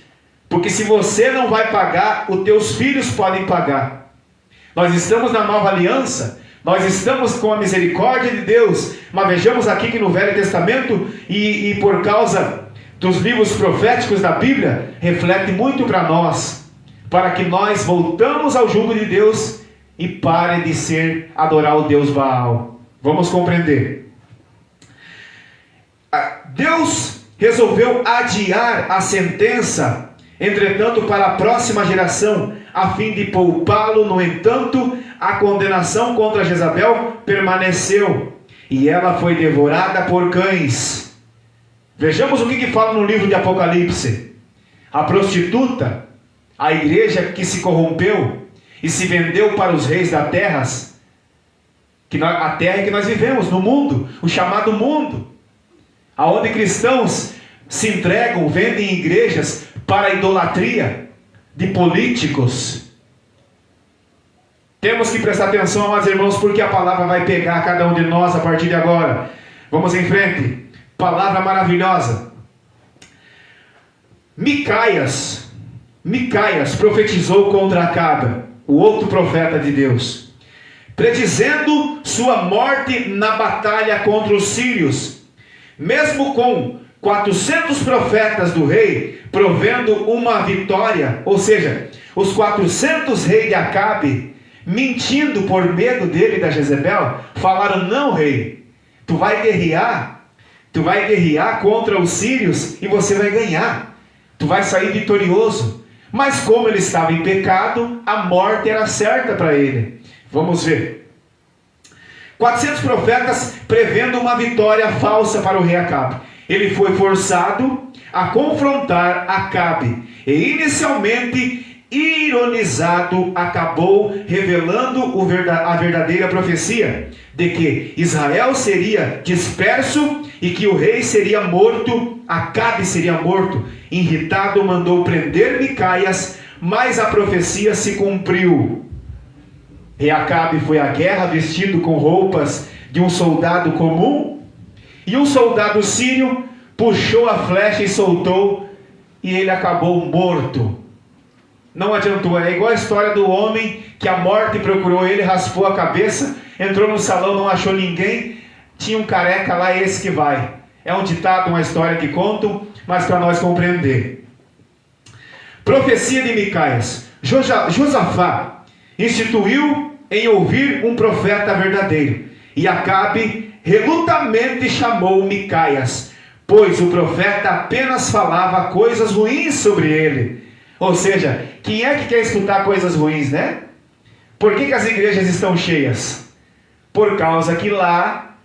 porque se você não vai pagar, os teus filhos podem pagar. Nós estamos na nova aliança, nós estamos com a misericórdia de Deus, mas vejamos aqui que no Velho Testamento, e por causa dos livros proféticos da Bíblia, reflete muito para nós, para que nós voltamos ao jugo de Deus e pare de adorar o Deus Baal. Vamos compreender. Deus resolveu adiar a sentença, entretanto, para a próxima geração, a fim de poupá-lo. No entanto, a condenação contra Jezabel permaneceu, e ela foi devorada por cães. Vejamos o que fala no livro de Apocalipse. A prostituta, a igreja que se corrompeu e se vendeu para os reis da terra, a terra que nós vivemos, no mundo, o chamado mundo, aonde cristãos se entregam, vendem igrejas para a idolatria de políticos. Temos que prestar atenção, amados irmãos, porque a palavra vai pegar cada um de nós a partir de agora. Vamos em frente. Palavra maravilhosa. Micaias profetizou contra Acabe, o outro profeta de Deus, predizendo sua morte na batalha contra os sírios. Mesmo com 400 profetas do rei provendo uma vitória, ou seja, os 400 reis de Acabe, mentindo por medo dele e da Jezebel, falaram: não, rei, tu vai guerrear contra os sírios e você vai ganhar, tu vai sair vitorioso. Mas como ele estava em pecado, a morte era certa para ele. Vamos ver. 400 profetas prevendo uma vitória falsa para o rei Acabe. Ele foi forçado a confrontar Acabe, e inicialmente ironizado, acabou revelando a verdadeira profecia de que Israel seria disperso e que o rei seria morto, Acabe seria morto. Irritado, mandou prender Micaias, mas a profecia se cumpriu. E Acabe foi à guerra vestido com roupas de um soldado comum, e um soldado sírio puxou a flecha e soltou, e ele acabou morto. Não adiantou, é igual a história do homem que a morte procurou ele, raspou a cabeça, entrou no salão, não achou ninguém, tinha um careca lá, esse que vai. É um ditado, uma história que contam, mas para nós compreender. Profecia de Micaias. Josafá instituiu em ouvir um profeta verdadeiro, e Acabe relutamente chamou Micaias, pois o profeta apenas falava coisas ruins sobre ele. Ou seja, quem é que quer escutar coisas ruins, né? Por que as igrejas estão cheias? Por causa que lá,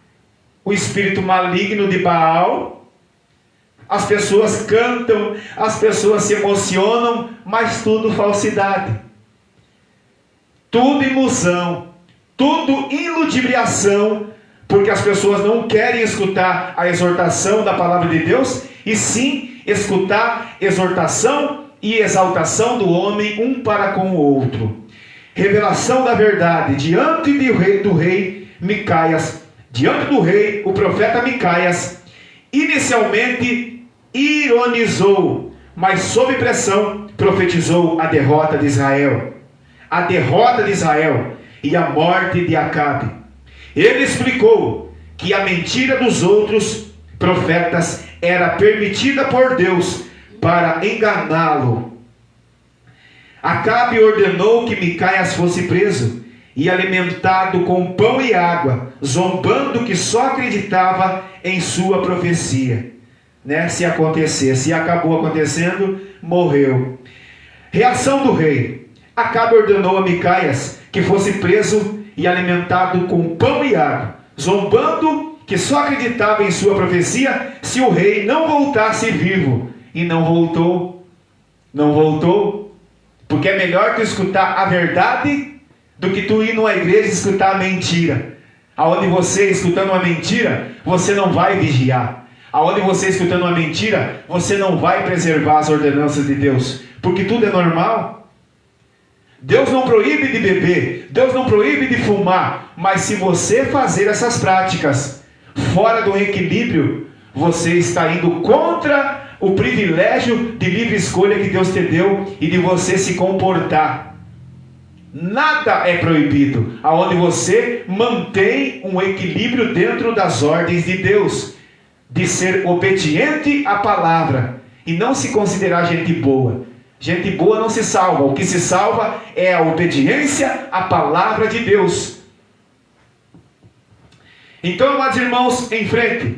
o espírito maligno de Baal, as pessoas cantam, as pessoas se emocionam, mas tudo falsidade. Tudo ilusão, tudo iludibriação, porque as pessoas não querem escutar a exortação da palavra de Deus, e sim escutar exortação e exaltação do homem um para com o outro. Revelação da verdade diante do rei Micaias, diante do rei, o profeta Micaias, inicialmente ironizou, mas sob pressão profetizou a derrota de Israel. A derrota de Israel e a morte de Acabe. Ele explicou que a mentira dos outros profetas era permitida por Deus para enganá-lo. Acabe ordenou que Micaias fosse preso e alimentado com pão e água, zombando que só acreditava em sua profecia. Se acontecesse, e acabou acontecendo, morreu. Reação do rei. Acabe ordenou a Micaias que fosse preso e alimentado com pão e água, zombando que só acreditava em sua profecia se o rei não voltasse vivo. E não voltou. Não voltou. Porque é melhor tu escutar a verdade do que tu ir numa igreja e escutar a mentira. Aonde você, escutando uma mentira, você não vai vigiar. Aonde você, escutando uma mentira, você não vai preservar as ordenanças de Deus. Porque tudo é normal. Deus não proíbe de beber, Deus não proíbe de fumar, mas se você fazer essas práticas fora do equilíbrio, você está indo contra o privilégio de livre escolha que Deus te deu e de você se comportar. Nada é proibido, aonde você mantém um equilíbrio dentro das ordens de Deus, de ser obediente à palavra e não se considerar gente boa. Gente boa não se salva. O que se salva é a obediência à palavra de Deus. Então, amados irmãos, em frente.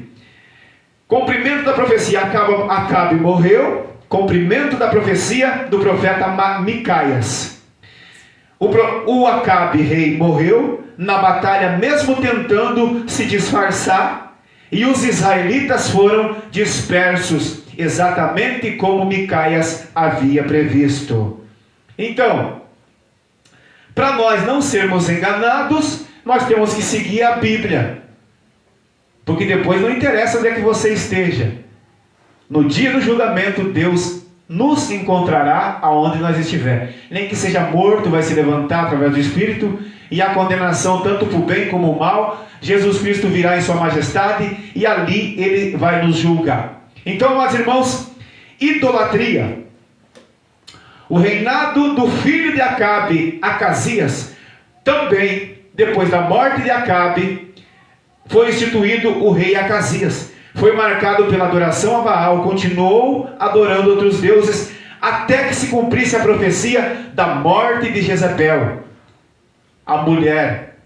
Cumprimento da profecia. Acabe morreu. Cumprimento da profecia do profeta Micaias. O Acabe, rei, morreu na batalha, mesmo tentando se disfarçar. E os israelitas foram dispersos, exatamente como Micaias havia previsto. Então, para nós não sermos enganados, nós temos que seguir a Bíblia. Porque depois não interessa onde é que você esteja. No dia do julgamento, Deus nos encontrará aonde nós estiver. Nem que seja morto, vai se levantar através do Espírito, e a condenação tanto para o bem como o mal, Jesus Cristo virá em sua majestade, e ali Ele vai nos julgar. Então, meus irmãos, idolatria. O reinado do filho de Acabe, Acasias, também, depois da morte de Acabe, foi instituído o rei Acasias. Foi marcado pela adoração a Baal, continuou adorando outros deuses, até que se cumprisse a profecia da morte de Jezabel. A mulher,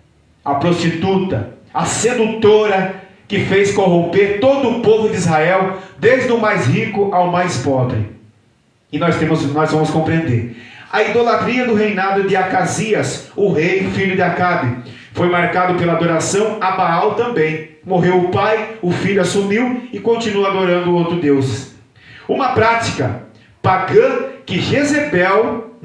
a prostituta, a sedutora, que fez corromper todo o povo de Israel, desde o mais rico ao mais pobre. E nós vamos compreender. A idolatria do reinado de Acasias, o rei, filho de Acabe, foi marcado pela adoração a Baal também. Morreu o pai, o filho assumiu e continua adorando outro deus. Uma prática pagã que Jezebel,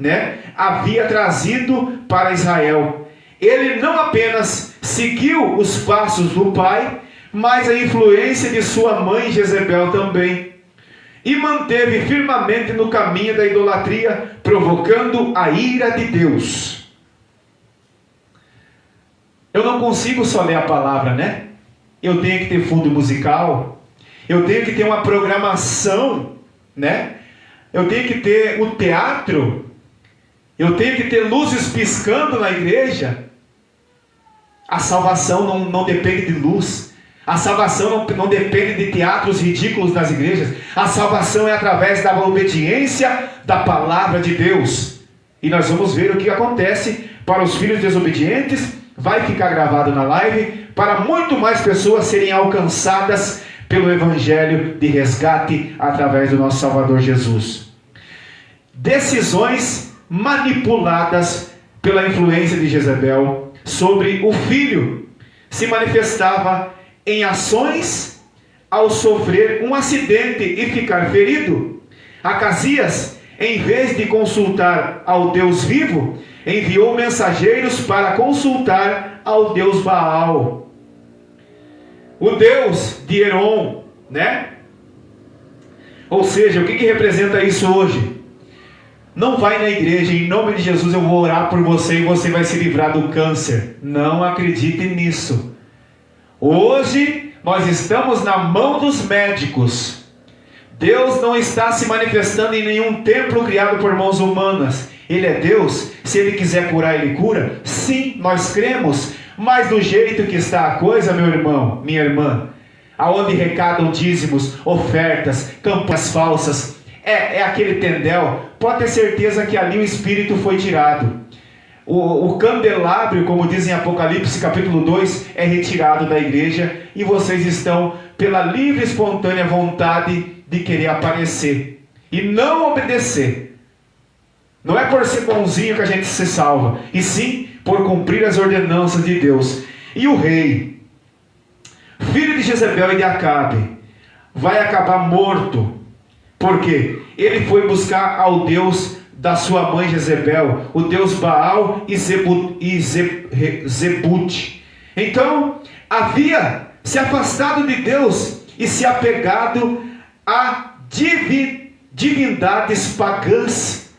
havia trazido para Israel. Ele não apenas seguiu os passos do pai, mas a influência de sua mãe Jezebel também. E manteve firmemente no caminho da idolatria, provocando a ira de Deus. Eu não consigo só ler a palavra, Eu tenho que ter fundo musical, eu tenho que ter uma programação, Eu tenho que ter o teatro, eu tenho que ter luzes piscando na igreja. A salvação não depende de luz. A salvação não depende de teatros ridículos nas igrejas. A salvação é através da obediência da palavra de Deus. E nós vamos ver o que acontece para os filhos desobedientes. Vai ficar gravado na live, para muito mais pessoas serem alcançadas pelo evangelho de resgate através do nosso Salvador Jesus. Decisões manipuladas pela influência de Jezebel sobre o filho se manifestava em ações ao sofrer um acidente e ficar ferido. Acasias, em vez de consultar ao Deus vivo, enviou mensageiros para consultar ao Deus Baal, o Deus de Herom, né? Ou seja, o que representa isso hoje? Não vai na igreja, em nome de Jesus eu vou orar por você e você vai se livrar do câncer. Não acredite nisso. Hoje nós estamos na mão dos médicos. Deus não está se manifestando em nenhum templo criado por mãos humanas. Ele é Deus. Se Ele quiser curar, Ele cura. Sim, nós cremos. Mas do jeito que está a coisa, meu irmão, minha irmã, aonde recadam dízimos, ofertas, campanhas falsas, é aquele tendel, pode ter certeza que ali o Espírito foi tirado. O candelabro, como diz em Apocalipse capítulo 2, é retirado da igreja e vocês estão pela livre e espontânea vontade de querer aparecer e não obedecer. Não é por ser bonzinho que a gente se salva, e sim por cumprir as ordenanças de Deus. E o rei, filho de Jezebel e de Acabe, vai acabar morto, porque ele foi buscar ao Deus da sua mãe Jezebel, o Deus Baal e Zebute. Então, havia se afastado de Deus e se apegado a divindades pagãs,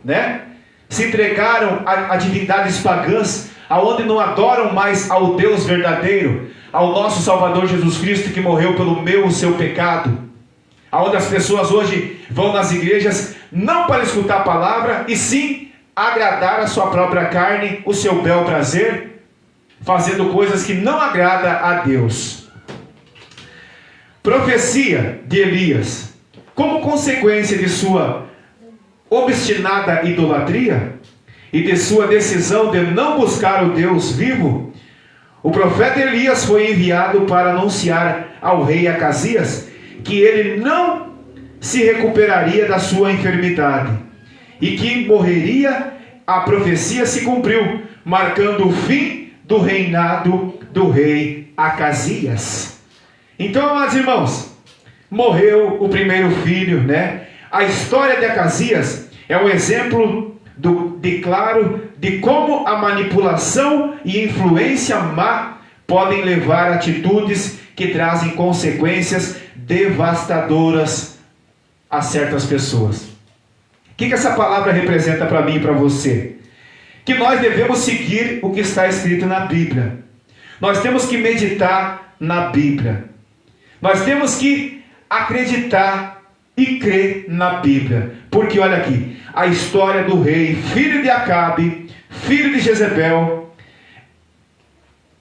né? Se entregaram a divindades pagãs, aonde não adoram mais ao Deus verdadeiro, ao nosso Salvador Jesus Cristo, que morreu pelo meu e o seu pecado. Aonde as pessoas hoje vão nas igrejas não para escutar a palavra, e sim agradar a sua própria carne, o seu bel prazer, fazendo coisas que não agradam a Deus. Profecia de Elias. Como consequência de sua obstinada idolatria e de sua decisão de não buscar o Deus vivo, o profeta Elias foi enviado para anunciar ao rei Acasias que ele não se recuperaria da sua enfermidade e que morreria. A profecia se cumpriu, marcando o fim do reinado do rei Acasias. Então, meus irmãos, morreu o primeiro filho, né? A história de Acasias é um exemplo claro de como a manipulação e influência má podem levar a atitudes que trazem consequências devastadoras a certas pessoas. O que essa palavra representa para mim e para você? Que nós devemos seguir o que está escrito na Bíblia. Nós temos que meditar na Bíblia. Nós temos que acreditar e crer na Bíblia. Porque olha aqui, a história do rei, filho de Acabe, filho de Jezebel,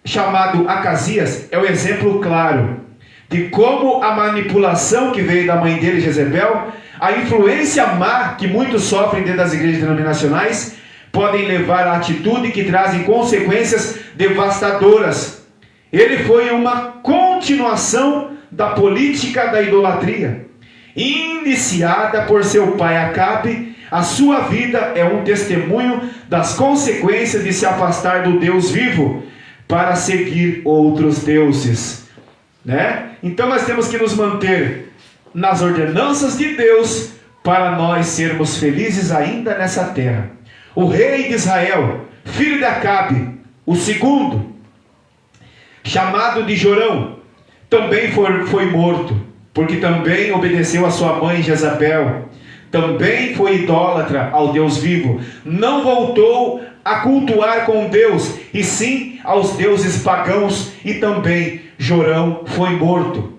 chamado Acasias, é um exemplo claro de como a manipulação que veio da mãe dele, Jezebel, a influência má que muitos sofrem dentro das igrejas denominacionais, podem levar a atitude que trazem consequências devastadoras. Ele foi uma continuação da política da idolatria, iniciada por seu pai Acabe. A sua vida é um testemunho das consequências de se afastar do Deus vivo para seguir outros deuses, né? Então nós temos que nos manter nas ordenanças de Deus para nós sermos felizes ainda nessa terra. O rei de Israel, filho de Acabe, o segundo, chamado de Jorão, também foi morto, porque também obedeceu a sua mãe Jezabel, também foi idólatra ao Deus vivo, não voltou a cultuar com Deus, e sim aos deuses pagãos, e também Jorão foi morto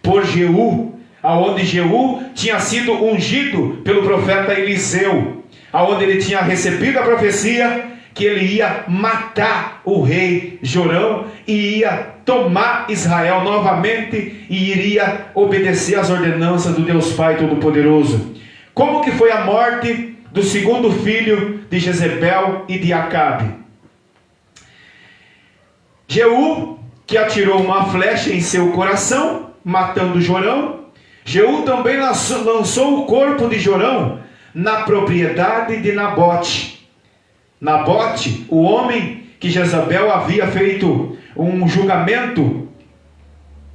por Jeú, aonde Jeú tinha sido ungido pelo profeta Eliseu, aonde ele tinha recebido a profecia que ele ia matar o rei Jorão e ia tomar Israel novamente e iria obedecer às ordenanças do Deus Pai Todo-Poderoso. Como que foi a morte do segundo filho de Jezebel e de Acabe? Jeú, que atirou uma flecha em seu coração, matando Jorão. Jeú também lançou o corpo de Jorão na propriedade de Nabote, Nabote, o homem que Jezabel havia feito um julgamento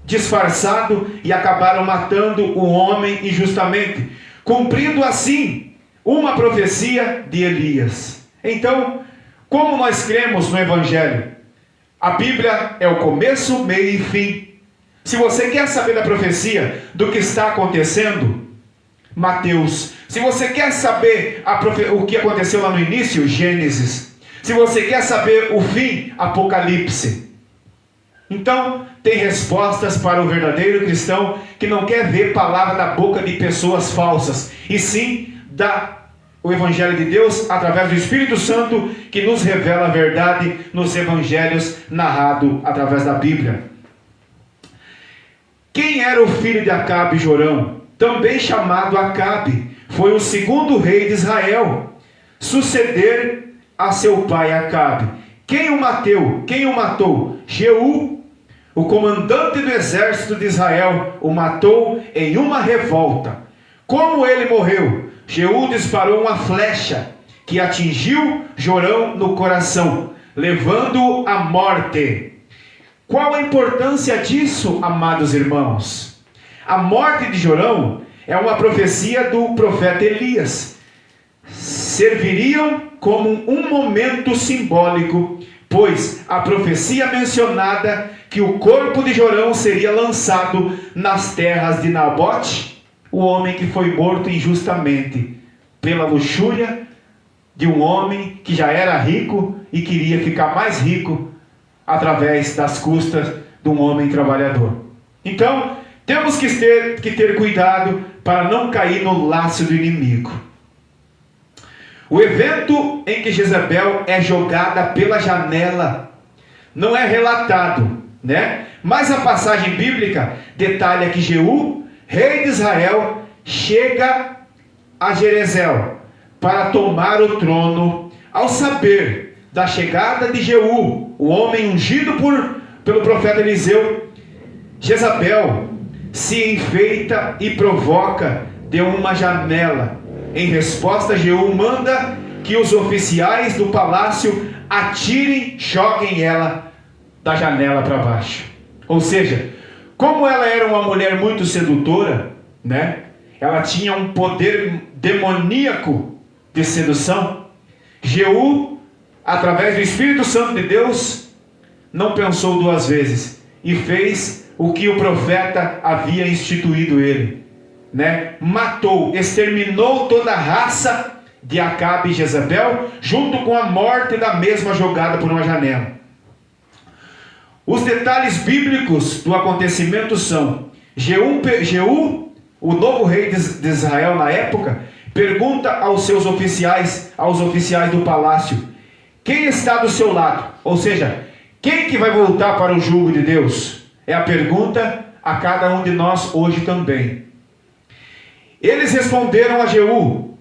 disfarçado e acabaram matando o homem injustamente, cumprindo assim uma profecia de Elias. Então, como nós cremos no Evangelho? A Bíblia é o começo, meio e fim. Se você quer saber da profecia, do que está acontecendo, Mateus. Se você quer saber o que aconteceu lá no início, Gênesis. Se você quer saber o fim, Apocalipse. Então, tem respostas para o verdadeiro cristão que não quer ver palavra da boca de pessoas falsas, e sim o Evangelho de Deus através do Espírito Santo, que nos revela a verdade nos Evangelhos narrado através da Bíblia. Quem era o filho de Acabe, Jorão? Também chamado Acabe, foi o segundo rei de Israel, suceder a seu pai Acabe. Quem o matou? Jeú, o comandante do exército de Israel, o matou em uma revolta. Como ele morreu? Jeú disparou uma flecha que atingiu Jorão no coração, levando-o à morte. Qual a importância disso, amados irmãos? A morte de Jorão é uma profecia do profeta Elias. Serviriam como um momento simbólico, pois a profecia mencionada que o corpo de Jorão seria lançado nas terras de Nabote, o homem que foi morto injustamente pela luxúria de um homem que já era rico e queria ficar mais rico através das custas de um homem trabalhador. Então, temos que ter cuidado para não cair no laço do inimigo. O evento em que Jezabel é jogada pela janela não é relatado, né? Mas a passagem bíblica detalha que Jeú, rei de Israel, chega a Jerezel para tomar o trono. Ao saber da chegada de Jeú, o homem ungido pelo profeta Eliseu, Jezabel se enfeita e provoca de uma janela. Em resposta, Jeú manda que os oficiais do palácio joguem ela da janela para baixo. Ou seja, como ela era uma mulher muito sedutora, né? Ela tinha um poder demoníaco de sedução. Jeú, através do Espírito Santo de Deus, não pensou duas vezes e fez o que o profeta havia instituído ele, né? Matou, exterminou toda a raça de Acabe e Jezabel, junto com a morte da mesma jogada por uma janela. Os detalhes bíblicos do acontecimento são: Jeú, o novo rei de Israel na época, pergunta aos seus oficiais, aos oficiais do palácio: quem está do seu lado? Ou seja, quem que vai voltar para o jugo de Deus? É a pergunta a cada um de nós hoje também. Eles responderam a Jeú: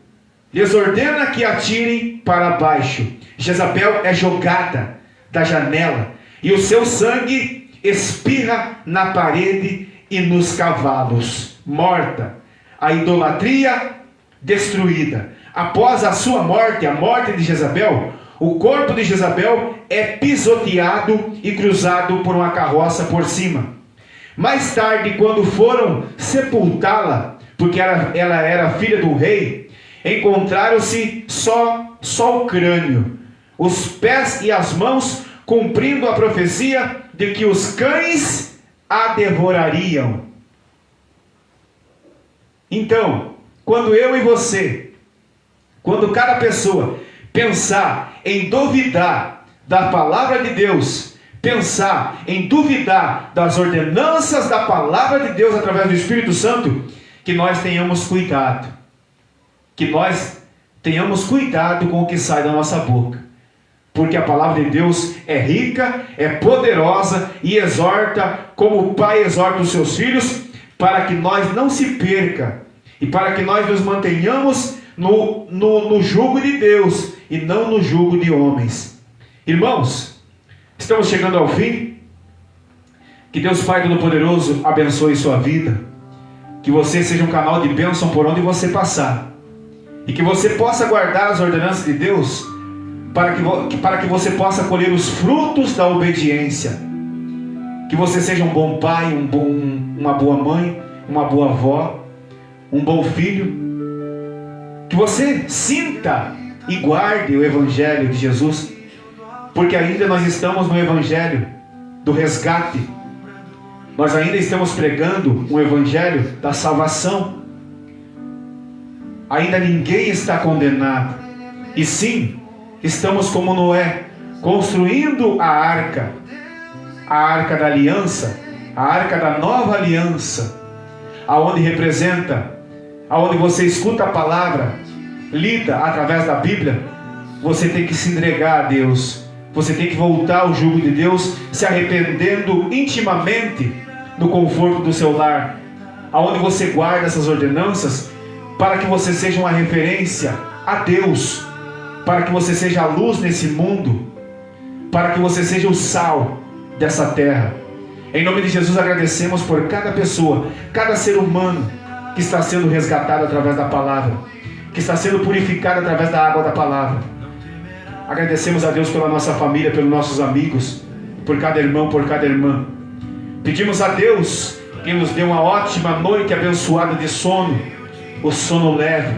lhes ordena que atirem para baixo. Jezabel é jogada da janela e o seu sangue espirra na parede e nos cavalos. Morta. A idolatria destruída. Após a sua morte, a morte de Jezabel, o corpo de Jezabel é pisoteado e cruzado por uma carroça por cima. Mais tarde, quando foram sepultá-la, porque ela era filha do rei, encontraram-se só o crânio, os pés e as mãos, cumprindo a profecia de que os cães a devorariam. Então, quando eu e você, quando cada pessoa pensar em duvidar da palavra de Deus, pensar em duvidar das ordenanças da palavra de Deus através do Espírito Santo, que nós tenhamos cuidado. Que nós tenhamos cuidado com o que sai da nossa boca. Porque a palavra de Deus é rica, é poderosa e exorta, como o pai exorta os seus filhos, para que nós não se perca e para que nós nos mantenhamos no jugo de Deus e não no jugo de homens. Irmãos, estamos chegando ao fim. Que Deus Pai Todo-Poderoso abençoe sua vida, que você seja um canal de bênção por onde você passar, e que você possa guardar as ordenanças de Deus para que você possa colher os frutos da obediência. Que você seja um bom pai, uma boa mãe, uma boa avó, um bom filho. Que você sinta e guarde o Evangelho de Jesus, porque ainda nós estamos no Evangelho do resgate. Nós ainda estamos pregando um Evangelho da salvação. Ainda ninguém está condenado. E sim, estamos como Noé, construindo a arca da aliança, a arca da nova aliança, aonde representa, aonde você escuta a palavra, lida através da Bíblia. Você tem que se entregar a Deus, você tem que voltar ao jugo de Deus, se arrependendo intimamente no conforto do seu lar, aonde você guarda essas ordenanças, para que você seja uma referência a Deus, para que você seja a luz nesse mundo, para que você seja o sal dessa terra. Em nome de Jesus, agradecemos por cada pessoa, cada ser humano que está sendo resgatado através da palavra, que está sendo purificado através da água da palavra. Agradecemos a Deus pela nossa família, pelos nossos amigos, por cada irmão, por cada irmã. Pedimos a Deus que nos dê uma ótima noite abençoada de sono, o sono leve,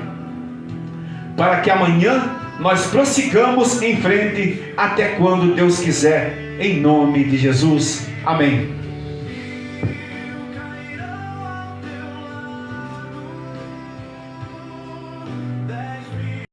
para que amanhã nós prossigamos em frente até quando Deus quiser, em nome de Jesus. Amém.